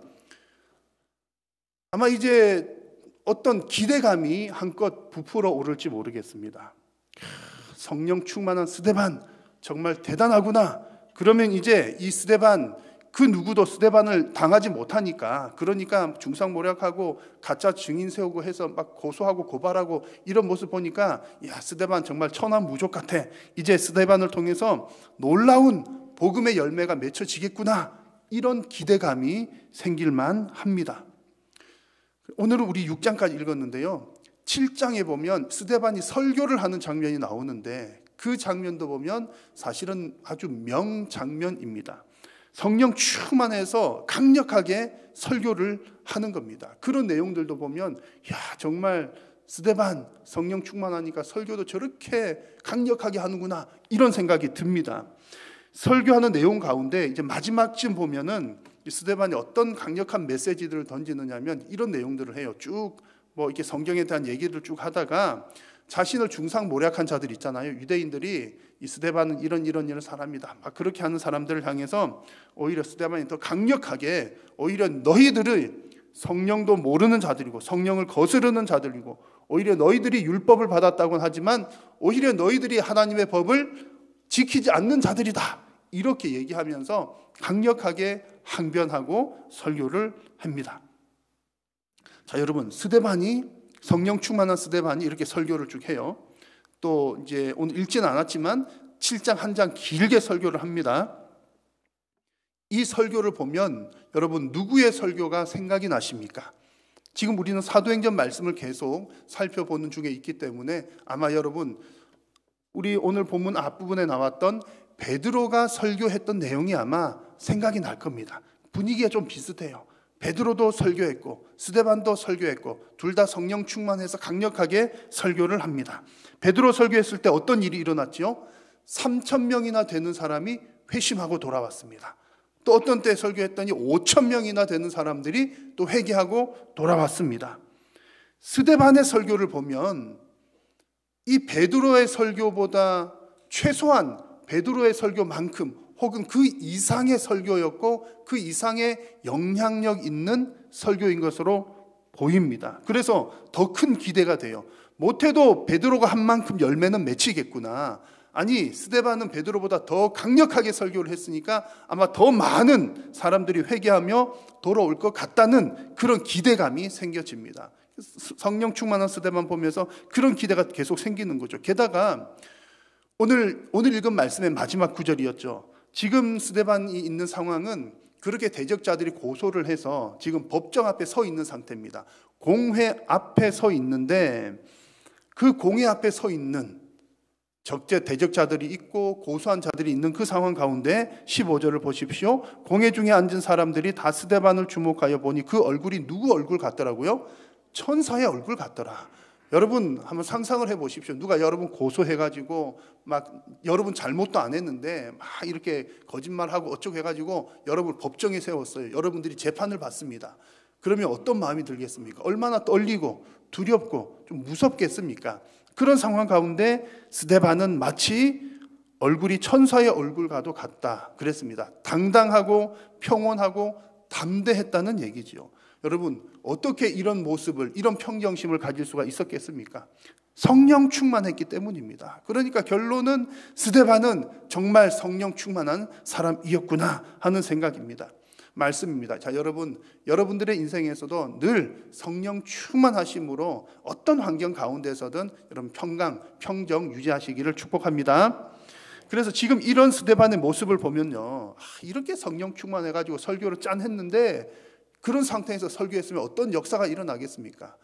아마 이제 어떤 기대감이 한껏 부풀어 오를지 모르겠습니다. 성령 충만한 스데반 정말 대단하구나. 그러면 이제 이 스데반, 그 누구도 스데반을 당하지 못하니까, 그러니까 중상모략하고 가짜 증인 세우고 해서 막 고소하고 고발하고 이런 모습 보니까 야, 스데반 정말 천하무적 같아. 이제 스데반을 통해서 놀라운 복음의 열매가 맺혀지겠구나. 이런 기대감이 생길만 합니다. 오늘은 우리 6장까지 읽었는데요, 7장에 보면 스데반이 설교를 하는 장면이 나오는데 그 장면도 보면 사실은 아주 명장면입니다. 성령 충만해서 강력하게 설교를 하는 겁니다. 그런 내용들도 보면 야, 정말 스데반 성령 충만하니까 설교도 저렇게 강력하게 하는구나, 이런 생각이 듭니다. 설교하는 내용 가운데 이제 마지막쯤 보면은 스데반이 어떤 강력한 메시지들을 던지느냐면 이런 내용들을 해요. 쭉 뭐 이렇게 성경에 대한 얘기를 쭉 하다가 자신을 중상모략한 자들 있잖아요. 유대인들이 이 스데반은 이런 사람이다, 막 그렇게 하는 사람들을 향해서 오히려 스데반이 더 강력하게 오히려 너희들을 성령도 모르는 자들이고 성령을 거스르는 자들이고 오히려 너희들이 율법을 받았다고는 하지만 오히려 너희들이 하나님의 법을 지키지 않는 자들이다, 이렇게 얘기하면서 강력하게 항변하고 설교를 합니다. 자, 여러분, 스데반이, 성령 충만한 스데반이 이렇게 설교를 쭉 해요. 또 이제 오늘 읽지는 않았지만 7장 한 장 길게 설교를 합니다. 이 설교를 보면 여러분, 누구의 설교가 생각이 나십니까? 지금 우리는 사도행전 말씀을 계속 살펴보는 중에 있기 때문에 아마 여러분, 우리 오늘 본문 앞부분에 나왔던 베드로가 설교했던 내용이 아마 생각이 날 겁니다. 분위기가 좀 비슷해요. 베드로도 설교했고 스데반도 설교했고 둘 다 성령 충만해서 강력하게 설교를 합니다. 베드로 설교했을 때 어떤 일이 일어났죠? 3,000명이나 되는 사람이 회심하고 돌아왔습니다. 또 어떤 때 설교했더니 5,000명이나 되는 사람들이 또 회개하고 돌아왔습니다. 스데반의 설교를 보면 이 베드로의 설교보다 최소한 베드로의 설교만큼 혹은 그 이상의 설교였고 그 이상의 영향력 있는 설교인 것으로 보입니다. 그래서 더 큰 기대가 돼요. 못해도 베드로가 한 만큼 열매는 맺히겠구나. 아니, 스데반은 베드로보다 더 강력하게 설교를 했으니까 아마 더 많은 사람들이 회개하며 돌아올 것 같다는 그런 기대감이 생겨집니다. 성령 충만한 스데반 보면서 그런 기대가 계속 생기는 거죠. 게다가 오늘 읽은 말씀의 마지막 구절이었죠. 지금 스데반이 있는 상황은 그렇게 대적자들이 고소를 해서 지금 법정 앞에 서 있는 상태입니다. 공회 앞에 서 있는데 그 공회 앞에 서 있는 대적자들이 있고 고소한 자들이 있는 그 상황 가운데 15절을 보십시오. 공회 중에 앉은 사람들이 다 스데반을 주목하여 보니 그 얼굴이 누구 얼굴 같더라고요? 천사의 얼굴 같더라. 여러분 한번 상상을 해보십시오. 누가 여러분 고소해가지고 막 여러분 잘못도 안 했는데 막 이렇게 거짓말하고 어쩌고 해가지고 여러분 법정에 세웠어요. 여러분들이 재판을 받습니다. 그러면 어떤 마음이 들겠습니까? 얼마나 떨리고 두렵고 좀 무섭겠습니까? 그런 상황 가운데 스데반은 마치 얼굴이 천사의 얼굴과도 같다 그랬습니다. 당당하고 평온하고 담대했다는 얘기지요. 여러분 어떻게 이런 모습을, 이런 평정심을 가질 수가 있었겠습니까? 성령 충만했기 때문입니다. 그러니까 결론은 스데반은 정말 성령 충만한 사람이었구나 하는 생각입니다. 말씀입니다. 자, 여러분들의 인생에서도 늘 성령 충만하심으로 어떤 환경 가운데서든 여러분 평정 유지하시기를 축복합니다. 그래서 지금 이런 스데반의 모습을 보면요, 이렇게 성령 충만해가지고 설교를 짠 했는데 그런 상태에서 설교했으면 어떤 역사가 일어나겠습니까?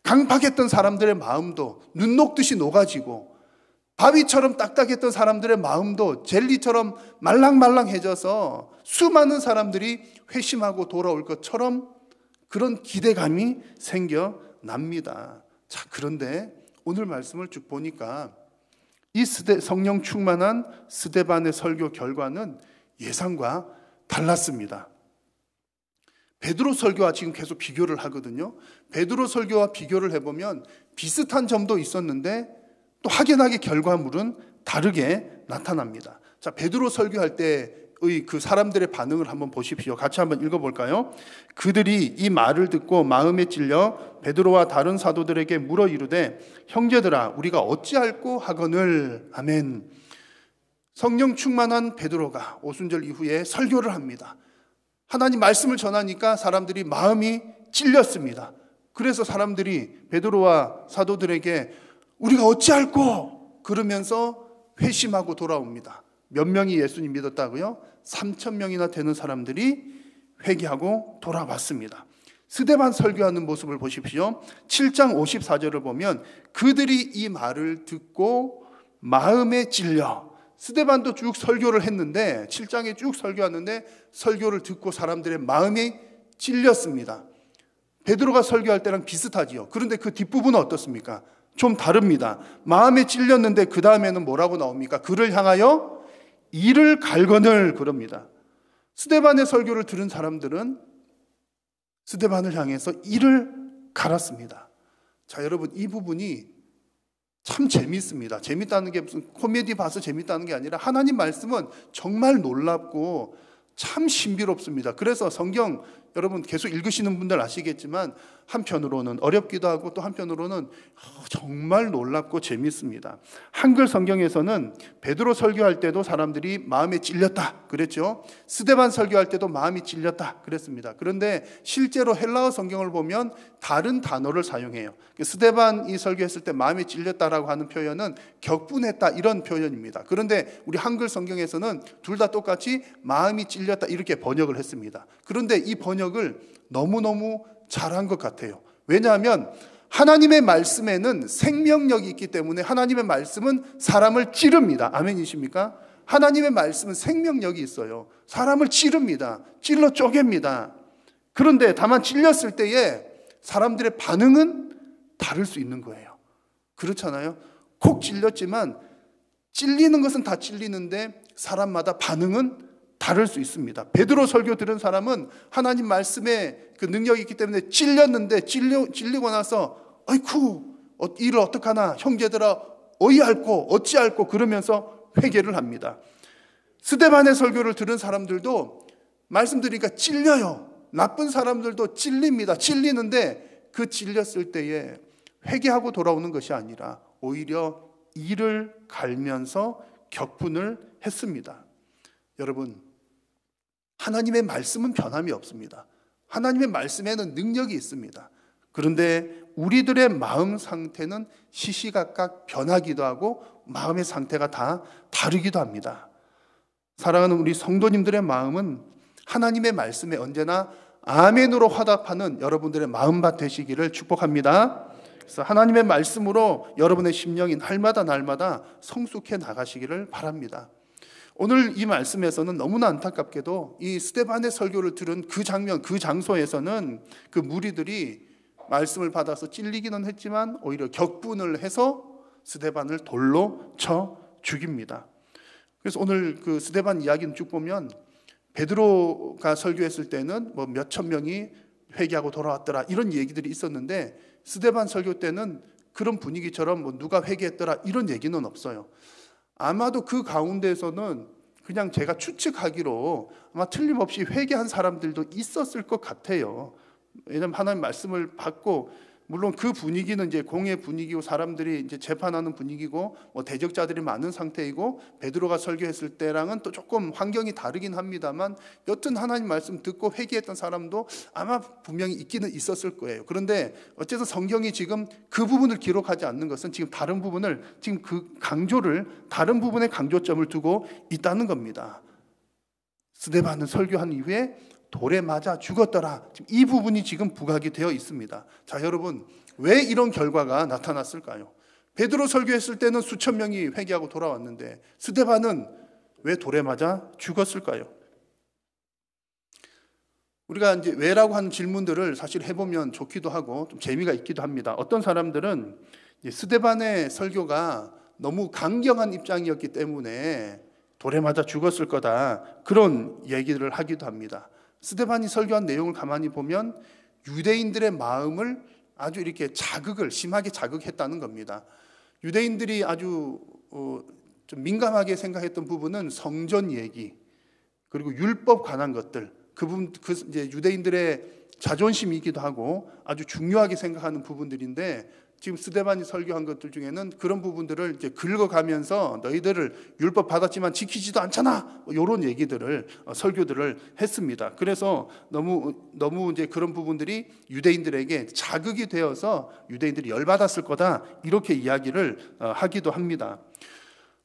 강팍했던 사람들의 마음도 눈 녹듯이 녹아지고 바위처럼 딱딱했던 사람들의 마음도 젤리처럼 말랑말랑해져서 수많은 사람들이 회심하고 돌아올 것처럼 그런 기대감이 생겨납니다. 자, 그런데 오늘 말씀을 쭉 보니까 이 성령 충만한 스데반의 설교 결과는 예상과 달랐습니다. 베드로 설교와 지금 계속 비교를 하거든요. 베드로 설교와 비교를 해보면 비슷한 점도 있었는데 또 확연하게 결과물은 다르게 나타납니다. 자, 베드로 설교할 때의 그 사람들의 반응을 한번 보십시오. 같이 한번 읽어볼까요? 그들이 이 말을 듣고 마음에 찔려 베드로와 다른 사도들에게 물어 이르되 형제들아 우리가 어찌할꼬 하거늘. 아멘. 성령 충만한 베드로가 오순절 이후에 설교를 합니다. 하나님 말씀을 전하니까 사람들이 마음이 찔렸습니다. 그래서 사람들이 베드로와 사도들에게 우리가 어찌할꼬 그러면서 회심하고 돌아옵니다. 몇 명이 예수님 믿었다고요? 3,000명이나 되는 사람들이 회개하고 돌아왔습니다. 스데반 설교하는 모습을 보십시오. 7장 54절을 보면 그들이 이 말을 듣고 마음에 찔려. 스데반도 쭉 설교를 했는데 7장에 쭉 설교하는데 설교를 듣고 사람들의 마음이 찔렸습니다. 베드로가 설교할 때랑 비슷하지요. 그런데 그 뒷부분은 어떻습니까? 좀 다릅니다. 마음에 찔렸는데 그 다음에는 뭐라고 나옵니까? 그를 향하여 이를 갈거늘 그럽니다. 스데반의 설교를 들은 사람들은 스데반을 향해서 이를 갈았습니다. 자, 여러분 이 부분이 참 재미있습니다. 재밌다는 게 무슨 코미디 봐서 재밌다는 게 아니라 하나님 말씀은 정말 놀랍고 참 신비롭습니다. 그래서 성경 여러분 계속 읽으시는 분들 아시겠지만 한편으로는 어렵기도 하고 또 한편으로는 정말 놀랍고 재밌습니다. 한글 성경에서는 베드로 설교할 때도 사람들이 마음에 찔렸다 그랬죠. 스데반 설교할 때도 마음이 찔렸다 그랬습니다. 그런데 실제로 헬라어 성경을 보면 다른 단어를 사용해요. 스데반이 설교했을 때 마음에 찔렸다라고 하는 표현은 격분했다 이런 표현입니다. 그런데 우리 한글 성경에서는 둘 다 똑같이 마음이 찔렸다 이렇게 번역을 했습니다. 그런데 이 번역을 너무너무 잘한 것 같아요. 왜냐하면 하나님의 말씀에는 생명력이 있기 때문에 하나님의 말씀은 사람을 찌릅니다. 아멘이십니까? 하나님의 말씀은 생명력이 있어요. 사람을 찌릅니다. 찔러 쪼갭니다. 그런데 다만 찔렸을 때에 사람들의 반응은 다를 수 있는 거예요. 그렇잖아요. 콕 찔렸지만 찔리는 것은 다 찔리는데 사람마다 반응은 다를 수 있습니다. 베드로 설교 들은 사람은 하나님 말씀에 그 능력이 있기 때문에 찔렸는데 찔리고 나서 아이쿠 이를 어떡하나 형제들아 어이할꼬 어찌할꼬 그러면서 회개를 합니다. 스데반의 설교를 들은 사람들도 말씀드리니까 찔려요. 나쁜 사람들도 찔립니다. 찔리는데 그 찔렸을 때에 회개하고 돌아오는 것이 아니라 오히려 이를 갈면서 격분을 했습니다. 여러분 하나님의 말씀은 변함이 없습니다. 하나님의 말씀에는 능력이 있습니다. 그런데 우리들의 마음 상태는 시시각각 변하기도 하고 마음의 상태가 다 다르기도 합니다. 사랑하는 우리 성도님들의 마음은 하나님의 말씀에 언제나 아멘으로 화답하는 여러분들의 마음밭 되시기를 축복합니다. 그래서 하나님의 말씀으로 여러분의 심령이 날마다 성숙해 나가시기를 바랍니다. 오늘 이 말씀에서는 너무나 안타깝게도 이 스데반의 설교를 들은 그 장면, 그 장소에서는 그 무리들이 말씀을 받아서 찔리기는 했지만 오히려 격분을 해서 스데반을 돌로 쳐 죽입니다. 그래서 오늘 그 스데반 이야기는 쭉 보면 베드로가 설교했을 때는 뭐 몇천 명이 회개하고 돌아왔더라 이런 얘기들이 있었는데 스데반 설교 때는 그런 분위기처럼 뭐 누가 회개했더라 이런 얘기는 없어요. 아마도 그 가운데에서는 그냥 제가 추측하기로 아마 틀림없이 회개한 사람들도 있었을 것 같아요. 왜냐하면 하나님 말씀을 받고 물론 그 분위기는 이제 공의 분위기고 사람들이 이제 재판하는 분위기고 뭐 대적자들이 많은 상태이고 베드로가 설교했을 때랑은 또 조금 환경이 다르긴 합니다만 여튼 하나님 말씀 듣고 회개했던 사람도 아마 분명히 있기는 있었을 거예요. 그런데 어째서 성경이 지금 그 부분을 기록하지 않는 것은 지금 다른 부분을 지금 그 강조를 다른 부분에 강조점을 두고 있다는 겁니다. 스데반은 설교한 이후에 돌에 맞아 죽었더라. 이 부분이 지금 부각이 되어 있습니다. 자, 여러분 왜 이런 결과가 나타났을까요? 베드로 설교했을 때는 수천 명이 회개하고 돌아왔는데 스데반은 왜 돌에 맞아 죽었을까요? 우리가 이제 왜라고 하는 질문들을 사실 해보면 좋기도 하고 좀 재미가 있기도 합니다. 어떤 사람들은 스데반의 설교가 너무 강경한 입장이었기 때문에 돌에 맞아 죽었을 거다, 그런 얘기를 하기도 합니다. 스데반이 설교한 내용을 가만히 보면 유대인들의 마음을 아주 이렇게 심하게 자극했다는 겁니다. 유대인들이 아주 좀 민감하게 생각했던 부분은 성전 얘기, 그리고 율법 관한 것들, 이제 유대인들의 자존심이기도 하고 아주 중요하게 생각하는 부분들인데, 지금 스데반이 설교한 것들 중에는 그런 부분들을 이제 긁어가면서 너희들을 율법 받았지만 지키지도 않잖아, 이런 얘기들을 설교들을 했습니다. 그래서 너무 이제 그런 부분들이 유대인들에게 자극이 되어서 유대인들이 열받았을 거다, 이렇게 이야기를 하기도 합니다.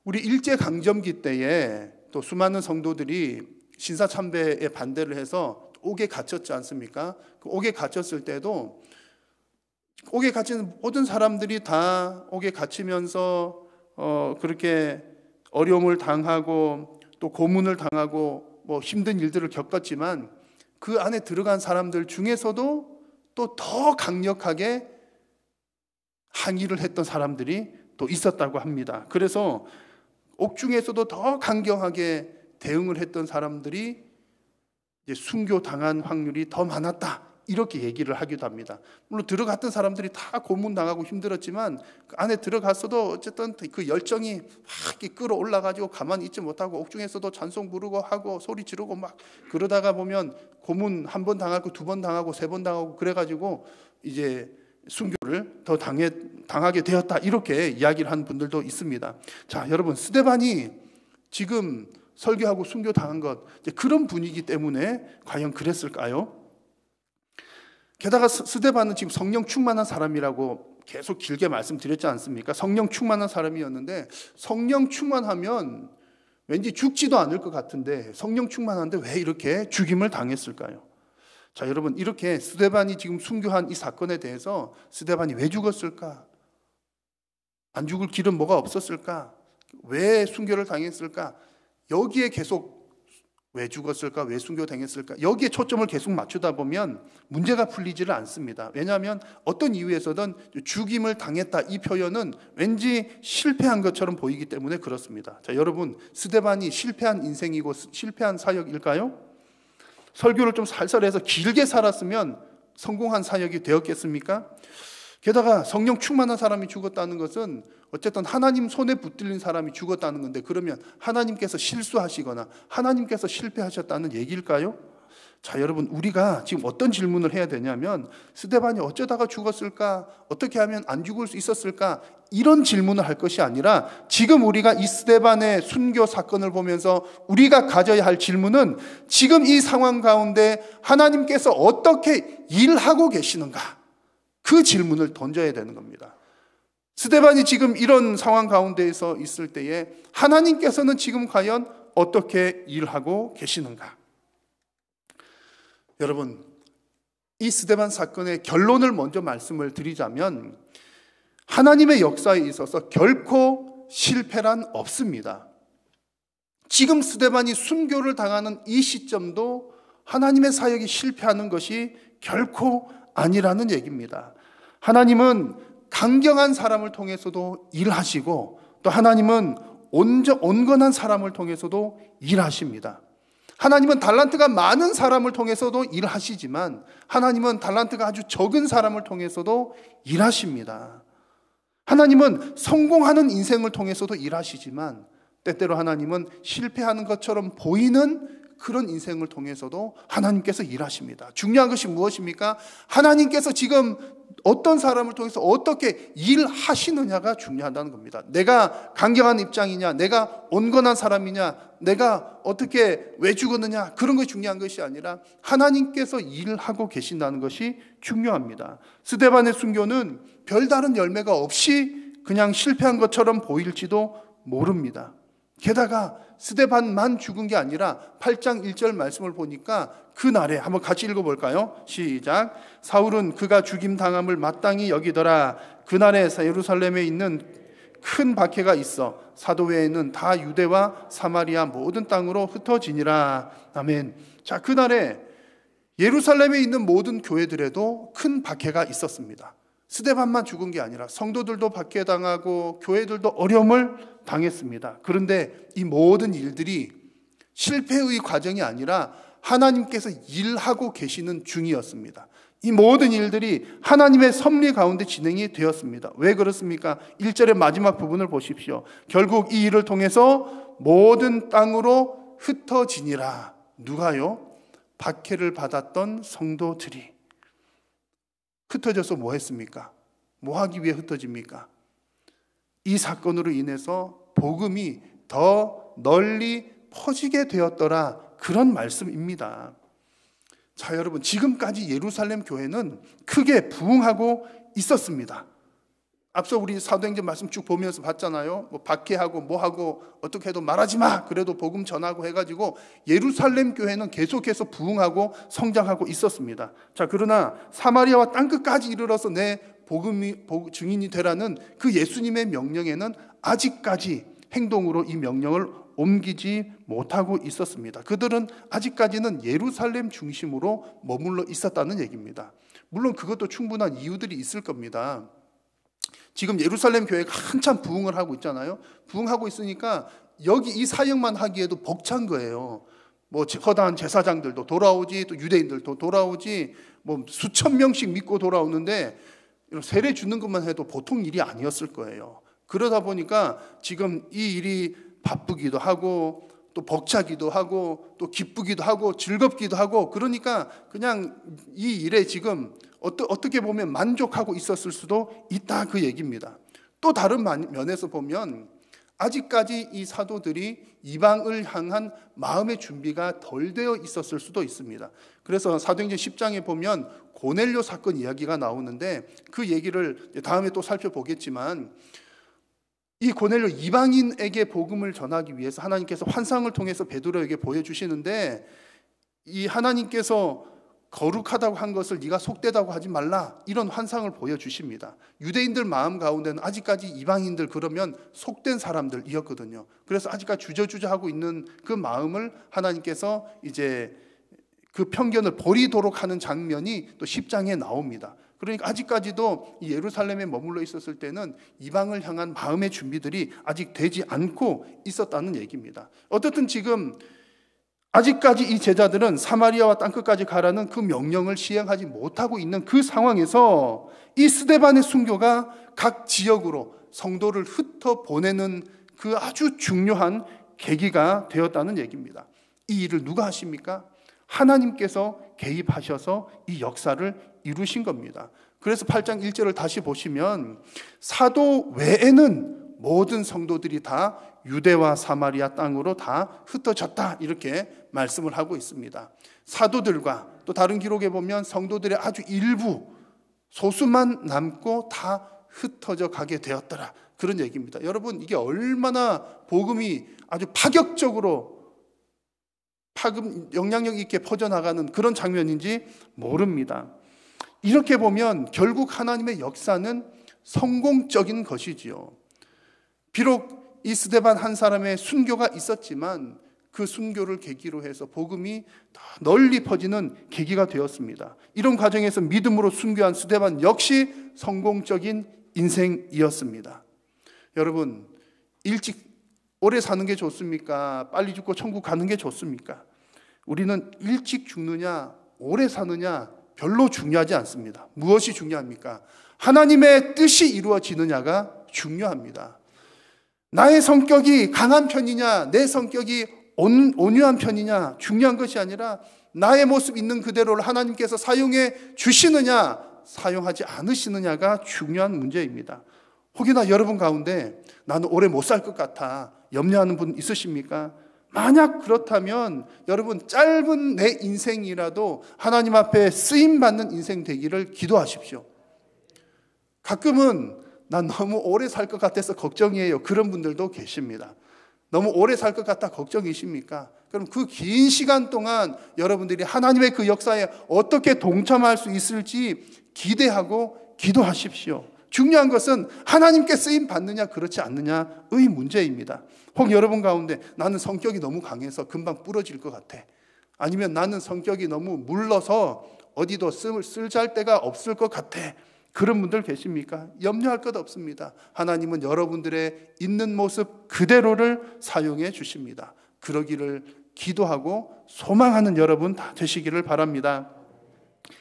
우리 일제 강점기 때에 또 수많은 성도들이 신사참배에 반대를 해서 옥에 갇혔지 않습니까? 그 옥에 갇혔을 때도 옥에 갇힌 모든 사람들이 다 옥에 갇히면서 그렇게 어려움을 당하고 또 고문을 당하고 뭐 힘든 일들을 겪었지만, 그 안에 들어간 사람들 중에서도 또 더 강력하게 항의를 했던 사람들이 또 있었다고 합니다. 그래서 옥 중에서도 더 강경하게 대응을 했던 사람들이 이제 순교당한 확률이 더 많았다, 이렇게 얘기를 하기도 합니다. 물론 들어갔던 사람들이 다 고문당하고 힘들었지만 그 안에 들어갔어도 어쨌든 그 열정이 막 끌어올라가지고 가만히 있지 못하고 옥중에서도 찬송 부르고 하고 소리 지르고 막 그러다가 보면 고문 한 번 당하고 두 번 당하고 세 번 당하고 그래가지고 이제 순교를 더 당하게 되었다, 이렇게 이야기를 한 분들도 있습니다. 자, 여러분, 스데반이 지금 설교하고 순교 당한 것, 그런 분위기 때문에 과연 그랬을까요? 게다가 스데반은 지금 성령 충만한 사람이라고 계속 길게 말씀드렸지 않습니까? 성령 충만한 사람이었는데, 성령 충만하면 왠지 죽지도 않을 것 같은데 성령 충만한데 왜 이렇게 죽임을 당했을까요? 자, 여러분, 이렇게 스데반이 지금 순교한 이 사건에 대해서 스데반이 왜 죽었을까? 안 죽을 길은 뭐가 없었을까? 왜 순교를 당했을까? 여기에 계속 왜 죽었을까? 왜 순교당했을까? 여기에 초점을 계속 맞추다 보면 문제가 풀리지를 않습니다. 왜냐하면 어떤 이유에서든 죽임을 당했다, 이 표현은 왠지 실패한 것처럼 보이기 때문에 그렇습니다. 자, 여러분, 스데반이 실패한 인생이고 실패한 사역일까요? 설교를 좀 살살해서 길게 살았으면 성공한 사역이 되었겠습니까? 게다가 성령 충만한 사람이 죽었다는 것은 어쨌든 하나님 손에 붙들린 사람이 죽었다는 건데, 그러면 하나님께서 실수하시거나 하나님께서 실패하셨다는 얘기일까요? 자, 여러분, 우리가 지금 어떤 질문을 해야 되냐면, 스데반이 어쩌다가 죽었을까? 어떻게 하면 안 죽을 수 있었을까? 이런 질문을 할 것이 아니라, 지금 우리가 이 스데반의 순교 사건을 보면서 우리가 가져야 할 질문은, 지금 이 상황 가운데 하나님께서 어떻게 일하고 계시는가? 그 질문을 던져야 되는 겁니다. 스데반이 지금 이런 상황 가운데에서 있을 때에 하나님께서는 지금 과연 어떻게 일하고 계시는가? 여러분, 이 스데반 사건의 결론을 먼저 말씀을 드리자면, 하나님의 역사에 있어서 결코 실패란 없습니다. 지금 스데반이 순교를 당하는 이 시점도 하나님의 사역이 실패하는 것이 결코 아니라는 얘기입니다. 하나님은 강경한 사람을 통해서도 일하시고, 또 하나님은 온건한 사람을 통해서도 일하십니다. 하나님은 달란트가 많은 사람을 통해서도 일하시지만, 하나님은 달란트가 아주 적은 사람을 통해서도 일하십니다. 하나님은 성공하는 인생을 통해서도 일하시지만, 때때로 하나님은 실패하는 것처럼 보이는 그런 인생을 통해서도 하나님께서 일하십니다. 중요한 것이 무엇입니까? 하나님께서 지금 어떤 사람을 통해서 어떻게 일하시느냐가 중요하다는 겁니다. 내가 강경한 입장이냐, 내가 온건한 사람이냐, 내가 어떻게 왜 죽었느냐, 그런 것이 중요한 것이 아니라 하나님께서 일하고 계신다는 것이 중요합니다. 스데반의 순교는 별다른 열매가 없이 그냥 실패한 것처럼 보일지도 모릅니다. 게다가 스데반만 죽은 게 아니라 8장 1절 말씀을 보니까 그날에, 한번 같이 읽어볼까요? 시작. 사울은 그가 죽임당함을 마땅히 여기더라. 그날에 예루살렘에 있는 큰 박해가 있어 사도회에는 다 유대와 사마리아 모든 땅으로 흩어지니라. 아멘. 자, 그날에 예루살렘에 있는 모든 교회들에도 큰 박해가 있었습니다. 스데반만 죽은 게 아니라 성도들도 박해당하고 교회들도 어려움을 당했습니다. 그런데 이 모든 일들이 실패의 과정이 아니라 하나님께서 일하고 계시는 중이었습니다. 이 모든 일들이 하나님의 섭리 가운데 진행이 되었습니다. 왜 그렇습니까? 1절의 마지막 부분을 보십시오. 결국 이 일을 통해서 모든 땅으로 흩어지니라. 누가요? 박해를 받았던 성도들이. 흩어져서 뭐 했습니까? 뭐 하기 위해 흩어집니까? 이 사건으로 인해서 복음이 더 널리 퍼지게 되었더라. 그런 말씀입니다. 자, 여러분, 지금까지 예루살렘 교회는 크게 부흥하고 있었습니다. 앞서 우리 사도행전 말씀 쭉 보면서 봤잖아요. 뭐 박해하고 뭐하고 어떻게 해도 말하지 마. 그래도 복음 전하고 해가지고 예루살렘 교회는 계속해서 부흥하고 성장하고 있었습니다. 자, 그러나 사마리아와 땅끝까지 이르러서 내 증인이 되라는 그 예수님의 명령에는 아직까지 행동으로 이 명령을 옮기지 못하고 있었습니다. 그들은 아직까지는 예루살렘 중심으로 머물러 있었다는 얘기입니다. 물론 그것도 충분한 이유들이 있을 겁니다. 지금 예루살렘 교회가 한참 부흥을 하고 있잖아요. 부흥하고 있으니까 여기 이 사역만 하기에도 벅찬 거예요. 뭐 허다한 제사장들도 돌아오지, 또 유대인들도 돌아오지, 뭐 수천 명씩 믿고 돌아오는데 세례 주는 것만 해도 보통 일이 아니었을 거예요. 그러다 보니까 지금 이 일이 바쁘기도 하고 또 벅차기도 하고 또 기쁘기도 하고 즐겁기도 하고, 그러니까 그냥 이 일에 지금 어떻게 보면 만족하고 있었을 수도 있다, 그 얘기입니다. 또 다른 면에서 보면 아직까지 이 사도들이 이방을 향한 마음의 준비가 덜 되어 있었을 수도 있습니다. 그래서 사도행전 10장에 보면 고넬료 사건 이야기가 나오는데 그 얘기를 다음에 또 살펴보겠지만, 이 고넬료 이방인에게 복음을 전하기 위해서 하나님께서 환상을 통해서 베드로에게 보여주시는데, 이 하나님께서 거룩하다고 한 것을 네가 속되다고 하지 말라, 이런 환상을 보여주십니다. 유대인들 마음 가운데는 아직까지 이방인들 그러면 속된 사람들이었거든요. 그래서 아직까지 주저주저하고 있는 그 마음을 하나님께서 이제 그 편견을 버리도록 하는 장면이 또 10장에 나옵니다. 그러니까 아직까지도 이 예루살렘에 머물러 있었을 때는 이방을 향한 마음의 준비들이 아직 되지 않고 있었다는 얘기입니다. 어떻든 지금 아직까지 이 제자들은 사마리아와 땅끝까지 가라는 그 명령을 시행하지 못하고 있는 그 상황에서 이 스데반의 순교가 각 지역으로 성도를 흩어 보내는 그 아주 중요한 계기가 되었다는 얘기입니다. 이 일을 누가 하십니까? 하나님께서 개입하셔서 이 역사를 이루신 겁니다. 그래서 8장 1절을 다시 보시면 사도 외에는 모든 성도들이 다 유대와 사마리아 땅으로 다 흩어졌다, 이렇게 말씀을 하고 있습니다. 사도들과 또 다른 기록에 보면 성도들의 아주 일부 소수만 남고 다 흩어져 가게 되었더라, 그런 얘기입니다. 여러분, 이게 얼마나 복음이 아주 파격적으로 영향력 있게 퍼져나가는 그런 장면인지 모릅니다. 이렇게 보면 결국 하나님의 역사는 성공적인 것이지요. 비록 이 스데반 한 사람의 순교가 있었지만 그 순교를 계기로 해서 복음이 더 널리 퍼지는 계기가 되었습니다. 이런 과정에서 믿음으로 순교한 스데반 역시 성공적인 인생이었습니다. 여러분, 일찍 오래 사는 게 좋습니까? 빨리 죽고 천국 가는 게 좋습니까? 우리는 일찍 죽느냐 오래 사느냐 별로 중요하지 않습니다. 무엇이 중요합니까? 하나님의 뜻이 이루어지느냐가 중요합니다. 나의 성격이 강한 편이냐, 내 성격이 온유한 편이냐 중요한 것이 아니라 나의 모습 있는 그대로를 하나님께서 사용해 주시느냐 사용하지 않으시느냐가 중요한 문제입니다. 혹여나 여러분 가운데 나는 오래 못 살 것 같아 염려하는 분 있으십니까? 만약 그렇다면 여러분, 짧은 내 인생이라도 하나님 앞에 쓰임받는 인생 되기를 기도하십시오. 가끔은 난 너무 오래 살 것 같아서 걱정이에요, 그런 분들도 계십니다. 너무 오래 살 것 같다 걱정이십니까? 그럼 그 긴 시간 동안 여러분들이 하나님의 그 역사에 어떻게 동참할 수 있을지 기대하고 기도하십시오. 중요한 것은 하나님께 쓰임 받느냐 그렇지 않느냐의 문제입니다. 혹 여러분 가운데 나는 성격이 너무 강해서 금방 부러질 것 같아, 아니면 나는 성격이 너무 물러서 어디도 쓸 데가 없을 것 같아, 그런 분들 계십니까? 염려할 것 없습니다. 하나님은 여러분들의 있는 모습 그대로를 사용해 주십니다. 그러기를 기도하고 소망하는 여러분 다 되시기를 바랍니다.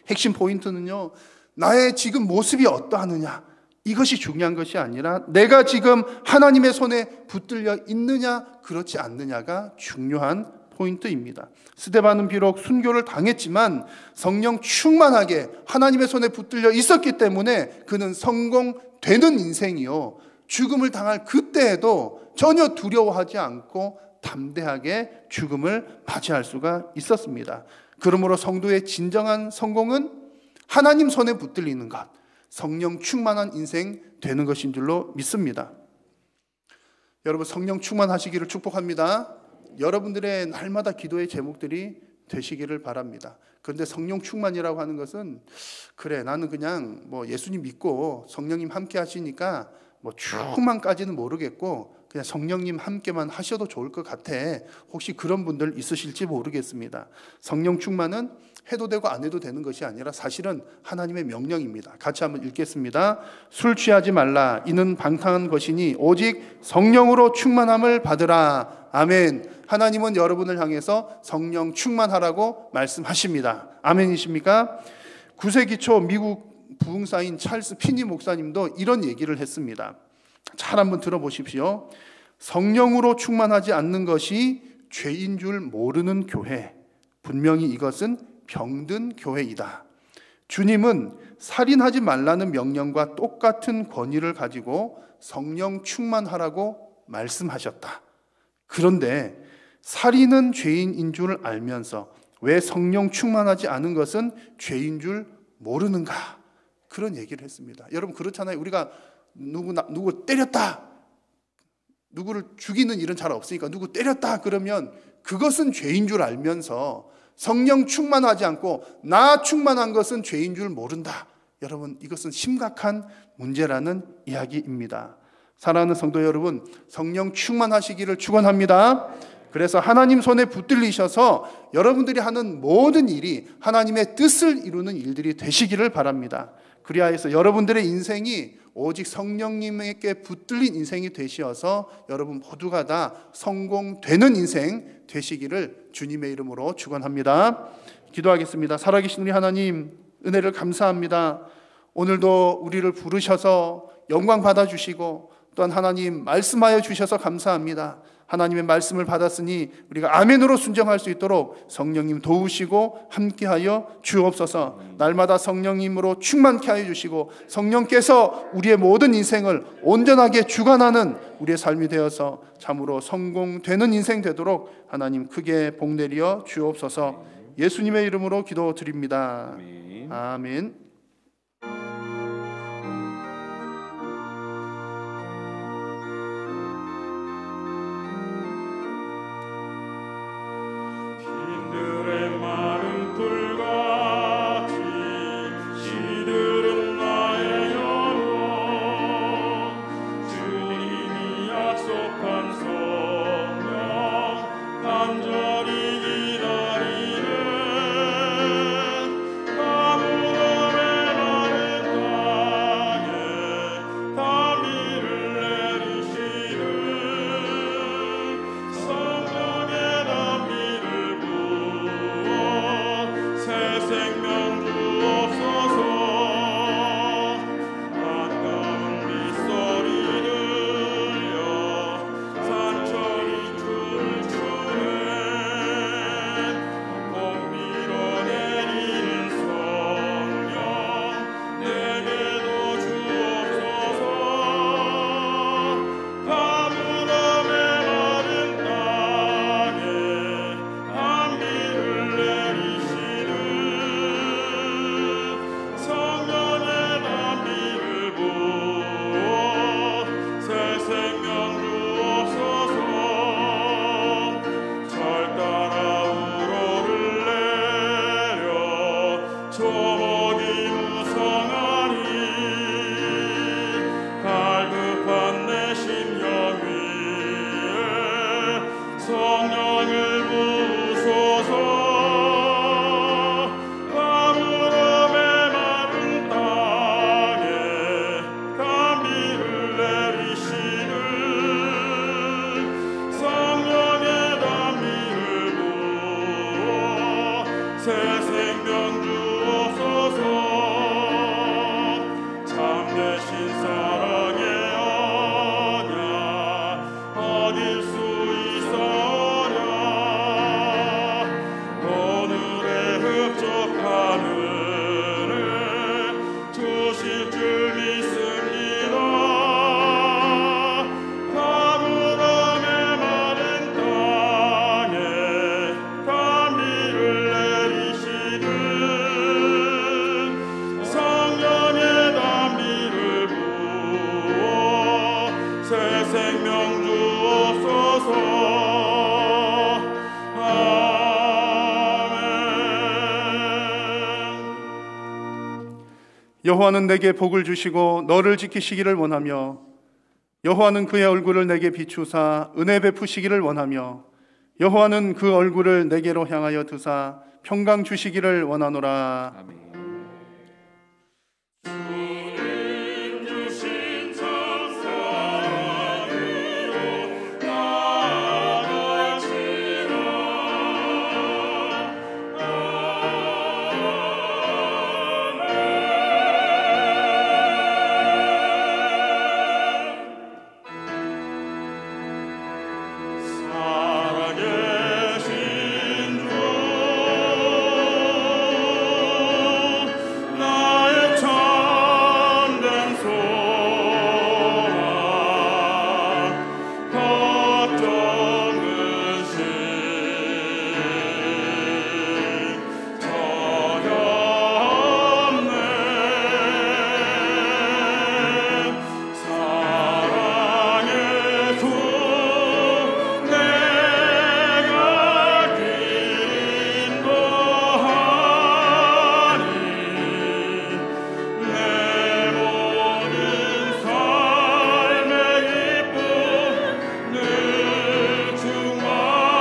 핵심 포인트는요, 나의 지금 모습이 어떠하느냐, 이것이 중요한 것이 아니라 내가 지금 하나님의 손에 붙들려 있느냐 그렇지 않느냐가 중요한 포인트입니다. 스데반은 비록 순교를 당했지만 성령 충만하게 하나님의 손에 붙들려 있었기 때문에 그는 성공되는 인생이요, 죽음을 당할 그때에도 전혀 두려워하지 않고 담대하게 죽음을 맞이할 수가 있었습니다. 그러므로 성도의 진정한 성공은 하나님 손에 붙들리는 것, 성령 충만한 인생 되는 것인 줄로 믿습니다. 여러분, 성령 충만하시기를 축복합니다. 여러분들의 날마다 기도의 제목들이 되시기를 바랍니다. 그런데 성령 충만이라고 하는 것은, 그래 나는 그냥 뭐 예수님 믿고 성령님 함께 하시니까 뭐 충만까지는 모르겠고 그냥 성령님 함께만 하셔도 좋을 것 같아, 혹시 그런 분들 있으실지 모르겠습니다. 성령 충만은 해도 되고 안 해도 되는 것이 아니라 사실은 하나님의 명령입니다. 같이 한번 읽겠습니다. 술 취하지 말라, 이는 방탕한 것이니 오직 성령으로 충만함을 받으라. 아멘. 하나님은 여러분을 향해서 성령 충만하라고 말씀하십니다. 아멘이십니까? 9세기 초 미국 부흥사인 찰스 피니 목사님도 이런 얘기를 했습니다. 잘 한번 들어보십시오. 성령으로 충만하지 않는 것이 죄인 줄 모르는 교회, 분명히 이것은 병든 교회이다. 주님은 살인하지 말라는 명령과 똑같은 권위를 가지고 성령 충만하라고 말씀하셨다. 그런데 살인은 죄인인 줄 알면서 왜 성령 충만하지 않은 것은 죄인 줄 모르는가? 그런 얘기를 했습니다. 여러분, 그렇잖아요. 우리가 누구 때렸다, 누구를 죽이는 일은 잘 없으니까 누구 때렸다 그러면 그것은 죄인 줄 알면서 성령 충만하지 않고 나 충만한 것은 죄인 줄 모른다. 여러분, 이것은 심각한 문제라는 이야기입니다. 사랑하는 성도 여러분, 성령 충만하시기를 축원합니다. 그래서 하나님 손에 붙들리셔서 여러분들이 하는 모든 일이 하나님의 뜻을 이루는 일들이 되시기를 바랍니다. 그리하여서 여러분들의 인생이 오직 성령님에게 붙들린 인생이 되시어서 여러분 모두가 다 성공되는 인생 되시기를 주님의 이름으로 축원합니다. 기도하겠습니다. 살아계신 우리 하나님, 은혜를 감사합니다. 오늘도 우리를 부르셔서 영광 받아주시고 또한 하나님 말씀하여 주셔서 감사합니다. 하나님의 말씀을 받았으니 우리가 아멘으로 순종할 수 있도록 성령님 도우시고 함께하여 주옵소서. 날마다 성령님으로 충만케 하여 주시고 성령께서 우리의 모든 인생을 온전하게 주관하는 우리의 삶이 되어서 참으로 성공되는 인생 되도록 하나님 크게 복내리어 주옵소서. 예수님의 이름으로 기도드립니다. 아멘. 간절히 기다리는 아무도 여호와는 내게 복을 주시고 너를 지키시기를 원하며 여호와는 그의 얼굴을 내게 비추사 은혜 베푸시기를 원하며 여호와는 그 얼굴을 내게로 향하여 드사 평강 주시기를 원하노라. 아멘. 주님 주신 참 사랑으로 나아갈지라. 살아계신 주 나의 참된 소망 걱정 의심 전혀 없네. 사랑의 주 내가 기뻐하니 내 모든 삶의 기쁨 늘 충만하네.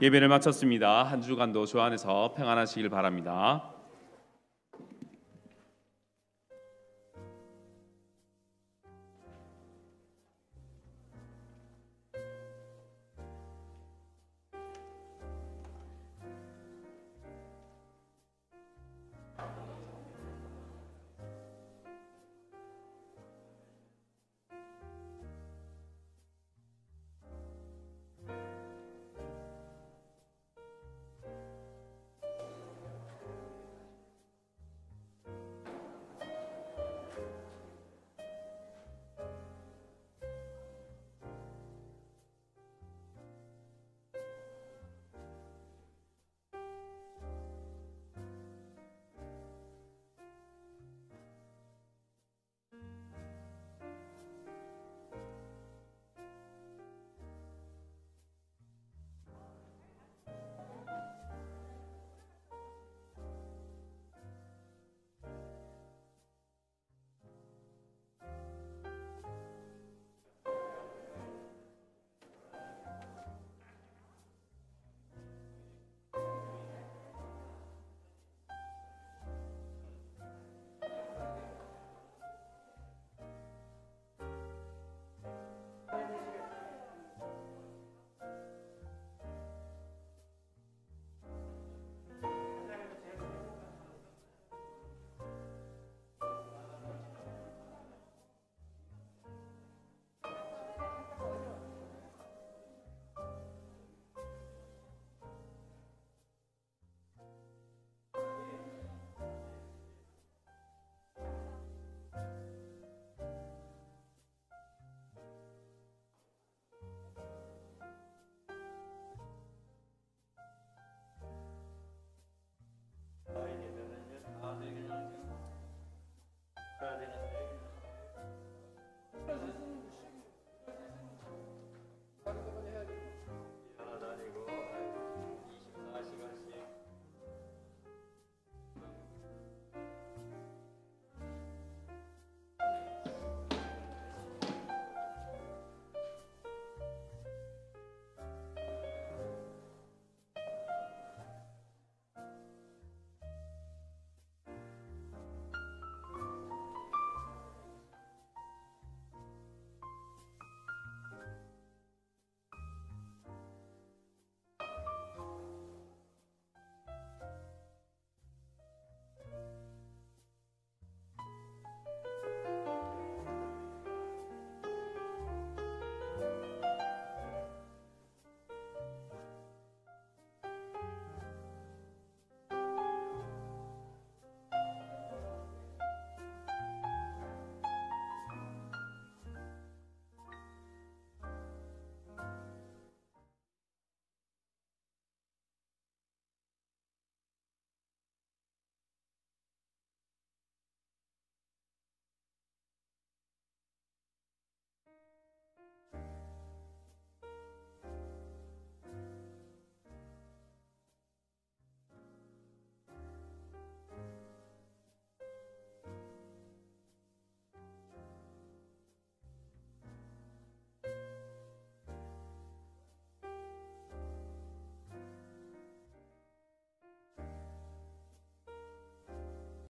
예배를 마쳤습니다. 한 주간도 주 안에서 평안하시길 바랍니다.